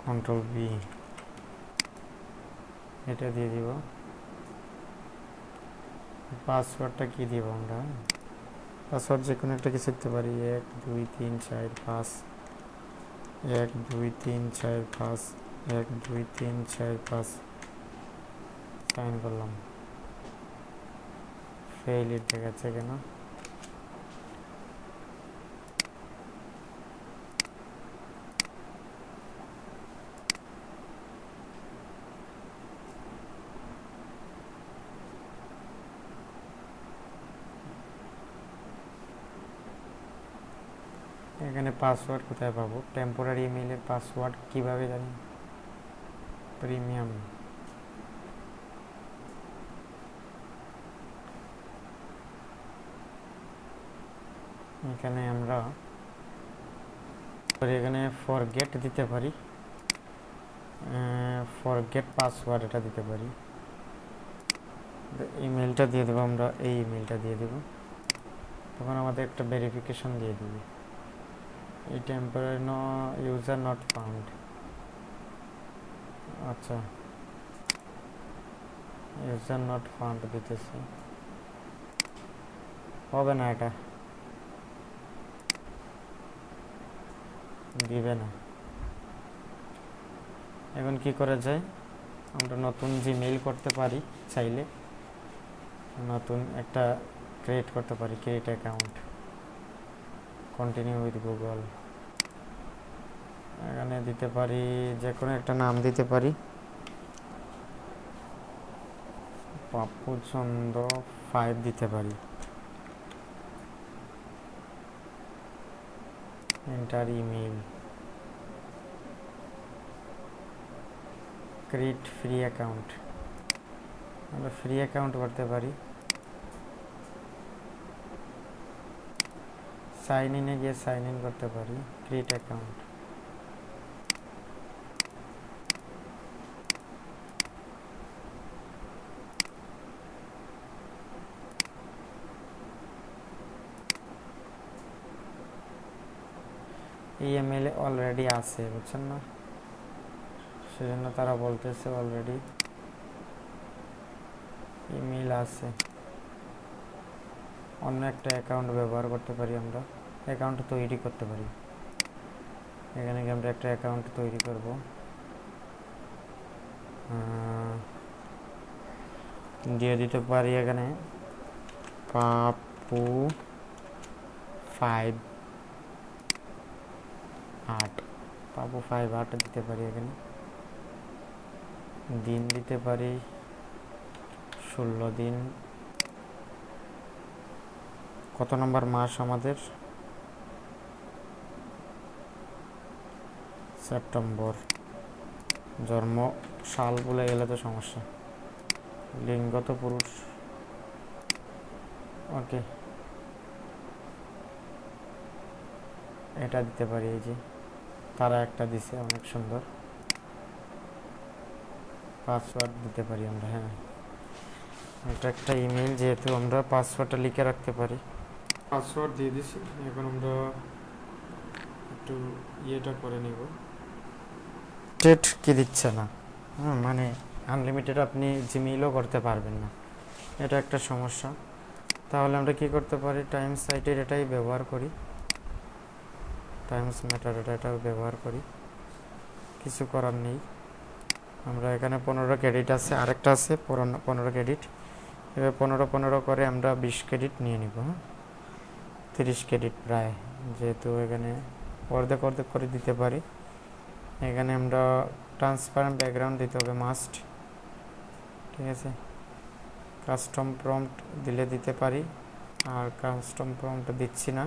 Ctrl+V, এটা দিয়ে দিব। পাসওয়ার্ডটা কি দিব আমরা, পাসওয়ার্ড যে কোনো একটা কিছু লিখতে পারি, 1 2 3 4 5, 1 2 3 4 5, 1 2 3 4 5, সাইন করলাম। ফেইলিট দেখাচ্ছে কেন? এখানে পাসওয়ার্ড কোথায় পাবো? টেম্পোরারি ইমেইলের পাসওয়ার্ড কিভাবে জানি? প্রিমিয়াম, এখানে আমরা এখানে ফরগেট দিতে পারি, ফরগেট পাসওয়ার্ড এটা দিতে পারি। ইমেলটা দিয়ে দেবো আমরা, এই ইমেলটা দিয়ে দেবো, তখন আমাদের একটা ভেরিফিকেশন দিয়ে দিবে। এই টেম্পোরারি ইউজার নট ফাউন্ড, আচ্ছা ইউজার নট ফাউন্ড দিতেছে, হবে না, এটা দিবে না। এখন কি করা যায়? আমরা নতুন জিমেইল করতে পারি, চাইলে নতুন একটা ক্রিয়েট করতে পারি, create account, continue with Google. এখানে দিতে পারি যে কোনো একটা নাম দিতে পারি, পাপুচন্দ 5 দিতে পারি। Enter email, create free account, আমরা ফ্রি অ্যাকাউন্ট করতে পারি। সাইন ইনে গিয়ে সাইন ইন করতে পারি, ক্রিয়েট অ্যাকাউন্ট। ইমেইলে অলরেডি আছে, বুঝছেন না, সেজন্য তারা বলতেছে অলরেডি ইমেইল আছে। অন্য একটা অ্যাকাউন্ট ব্যবহার করতে পারি, আমরা অ্যাকাউন্ট তৈরি করতে পারি। এখানে আমরা একটা অ্যাকাউন্ট তৈরি করব, দিয়ে দিতে পারি এখানে পাপু 5 8, পাপু 5 8 দিতে পারি। এখানে দিন দিতে পারি 16 দিন। কত নম্বর মাস আমাদের? সেপ্টেম্বর। জন্ম সাল বলে গেলে তো সমস্যা। লিঙ্গ তো পুরুষ, ওকে এটা দিতে পারি। এই যে তারা একটা দিছে, অনেক সুন্দর। পাসওয়ার্ড দিতে পারি আমরা, হ্যাঁ এটা একটা ইমেল, যেহেতু আমরা পাসওয়ার্ডটা লিখে রাখতে পারি। পাসওয়ার্ড দিয়ে দিছি, এখন আমরা একটু ইয়েটা করে নিব। ডেট কি দিচ্ছে না, মানে আনলিমিটেড আপনি জিমেইলও করতে পারবেন না, এটা একটা সমস্যা। তাহলে আমরা কি করতে পারি? টাইমস সাইটের এটাই ব্যবহার করি, টাইমস ম্যাটার এটাও ব্যবহার করি, কিছু করার নেই। আমরা এখানে 15 ক্রেডিট আছে, আরেকটা আছে 15 ক্রেডিট। এবার 15 করে আমরা 20 ক্রেডিট নিয়ে নিব, 30 ক্রেডিট প্রায়, যেহেতু এখানে অর্ধেক অর্ধেক করে দিতে পারি। এখানে আমরা ট্রান্সপারেন্ট ব্যাকগ্রাউন্ড দিতে হবে মাস্ট, ঠিক আছে। কাস্টম প্রম্পট দিলে দিতে পারি, আর কাস্টম প্রম্পট দিচ্ছি না,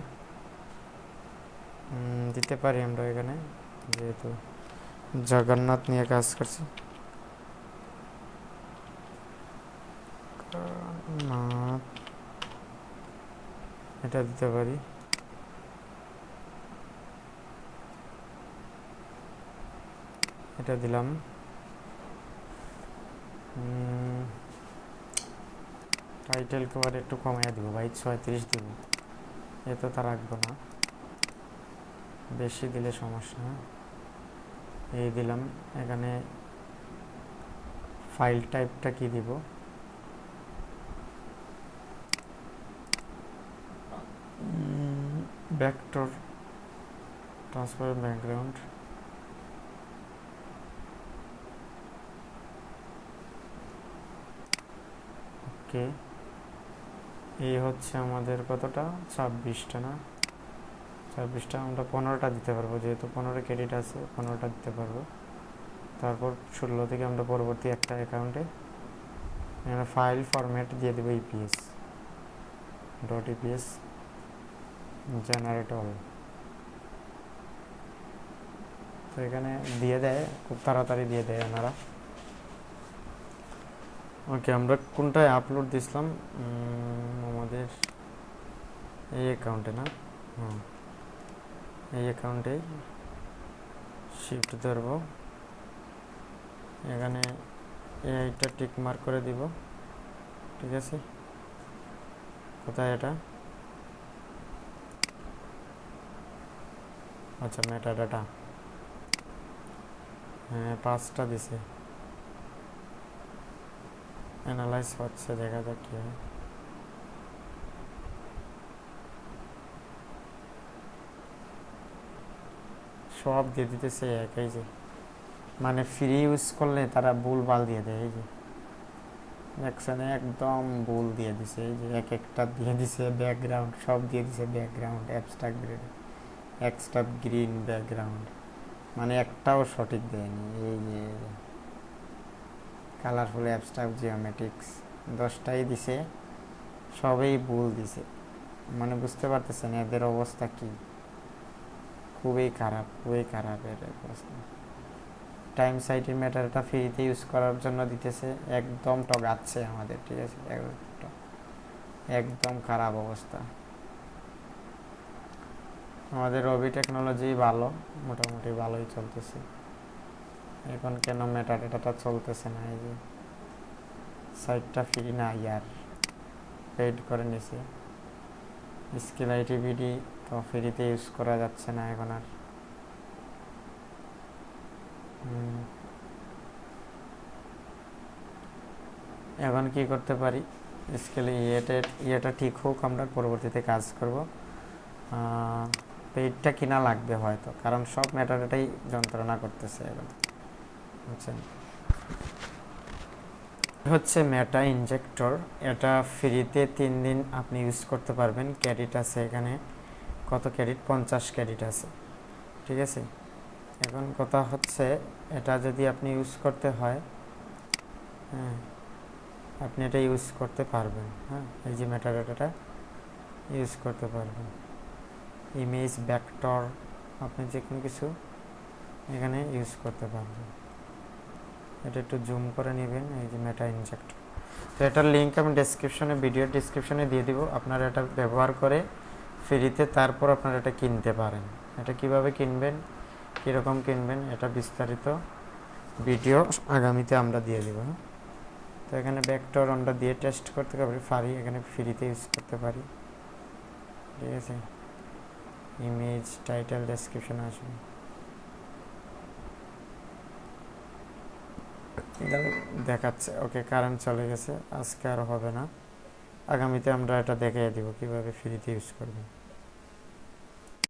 দিতে পারি আমরা এখানে, যেহেতু জগন্নাথ নিয়ে কাজ করছি। এটা দিতে পারি, এটা দিলাম। টাইটেল কভার একটু কমাইয়া দিব ভাই, 36 দিব, এত তা রাখবো না, বেশি দিলে সমস্যা। এই দিলাম। এখানে ফাইল টাইপটা কি দিব? ভেক্টর ট্রান্সফার ব্যাকগ্রাউন্ড, ওকে। এই হচ্ছে আমাদের কতটা? 26টা না, 26টা। আমরা 15টা দিতে পারবো, যেহেতু 15 ক্রেডিট আছে, 15টা দিতে পারবো। তারপর 16 থেকে আমরা পরবর্তী একটা অ্যাকাউন্টে ফাইল ফরম্যাট দিয়ে দেবো EPS .EPS জেনারেট অল। তো এখানে দিয়ে দেয়, খুব তাড়াতাড়ি দিয়ে দেয় ওনারা। ওকে, আমরা কোনটায় আপলোড দিছিলাম? আমাদের এই অ্যাকাউন্টে না? হুম, এই অ্যাকাউন্টে শিফট ধরব, এখানে এইটা টিক মার্ক করে দিব। ঠিক আছে, কোথায় এটা? আচ্ছা, মেটা ডাটা। হ্যাঁ, 5টা দিছে, অ্যানালাইজ হচ্ছে, দেখা যাক কি হয়। সব দিয়ে দিতেছে একই যে, মানে ফ্রি ইউজ করলে তারা ভুল ভাল দিয়ে দেয়। এই যে দেখছেন, একদম ভুল দিয়ে দিছে। এই যে এক একটা দিয়ে দিছে ব্যাকগ্রাউন্ড, সব দিয়ে দিছে ব্যাকগ্রাউন্ড অ্যাবস্ট্রাক্ট গ্রিন ব্যাকগ্রাউন্ড, মানে একটাও সঠিক দেয়নি। এই যে কালারফুল অ্যাবস্ট্রাক্ট জিওমেট্রিক্স 10টাই দিছে, সবই ভুল দিছে। মানে বুঝতে পারতেছেন এদের অবস্থা কি? খুবই খারাপ, খুবই খারাপ এর অবস্থা। টাইম সাইটের ম্যাটারটা ফ্রিতে ইউজ করার জন্য দিতেছে, একদম টগাচ্ছে আমাদের। ঠিক আছে, একদম খারাপ অবস্থা। আমাদের রবি টেকনোলজি ভালো, মোটামুটি ভালোই চলতেছে। এখন কেন মেটাডাটা চলতেছে না? এই যে সাইটটা ফ্রি না, ইয়ার পেইড করে নিছে। স্কিল আইটিভিডি তো ফ্রিতে ইউজ করা যাচ্ছে না এখন আর। এখন কি করতে পারি? স্কেল ইয়েটা ঠিক হোক, আমরা পরবর্তীতে কাজ করব। পেইডটা কিনা লাগবে হয়তো, কারণ সব ম্যাটারটাই যন্ত্রণা করতেছে এখন, বুঝছেন। হচ্ছে মেটা ইনজেক্টর, এটা ফ্রিতে 3 দিন আপনি ইউজ করতে পারবেন। ক্রেডিট আছে এখানে, কত ক্রেডিট? 50 ক্রেডিট আছে। ঠিক আছে, এখন কথা হচ্ছে এটা যদি আপনি ইউজ করতে হয়, হ্যাঁ, আপনি এটা ইউজ করতে পারবেন। হ্যাঁ, এই যে মেটাডাটাটা ইউজ করতে পারবেন। ইমেজ ভেক্টর, আপনি যে কোনো কিছু এখানে ইউজ করতে পারবেন। এটা একটু জুম করে নেবেন, এই যে মেটা ইনজেক্টর। তো এটার লিঙ্ক আমি ভিডিওর ডিসক্রিপশনে দিয়ে দিব। আপনারা এটা ব্যবহার করে ফ্রিতে তারপর আপনারা এটা কিনতে পারেন। এটা কিভাবে কিনবেন, কীরকম কিনবেন, এটা বিস্তারিত ভিডিও আগামীতে আমরা দিয়ে দেব। তো এখানে ভেক্টর আমরা দিয়ে টেস্ট করতে পারি, এখানে ফ্রিতে ইউজ করতে পারি। ঠিক আছে, ইমেজ টাইটেল ডেসক্রিপশন আসবে, দেখাচ্ছে। ওকে, কারেন্ট চলে গেছে, আজকে আর হবে না, আগামীতে আমরা এটা দেখিয়ে দিব কীভাবে ফ্রিতে ইউজ করবেন।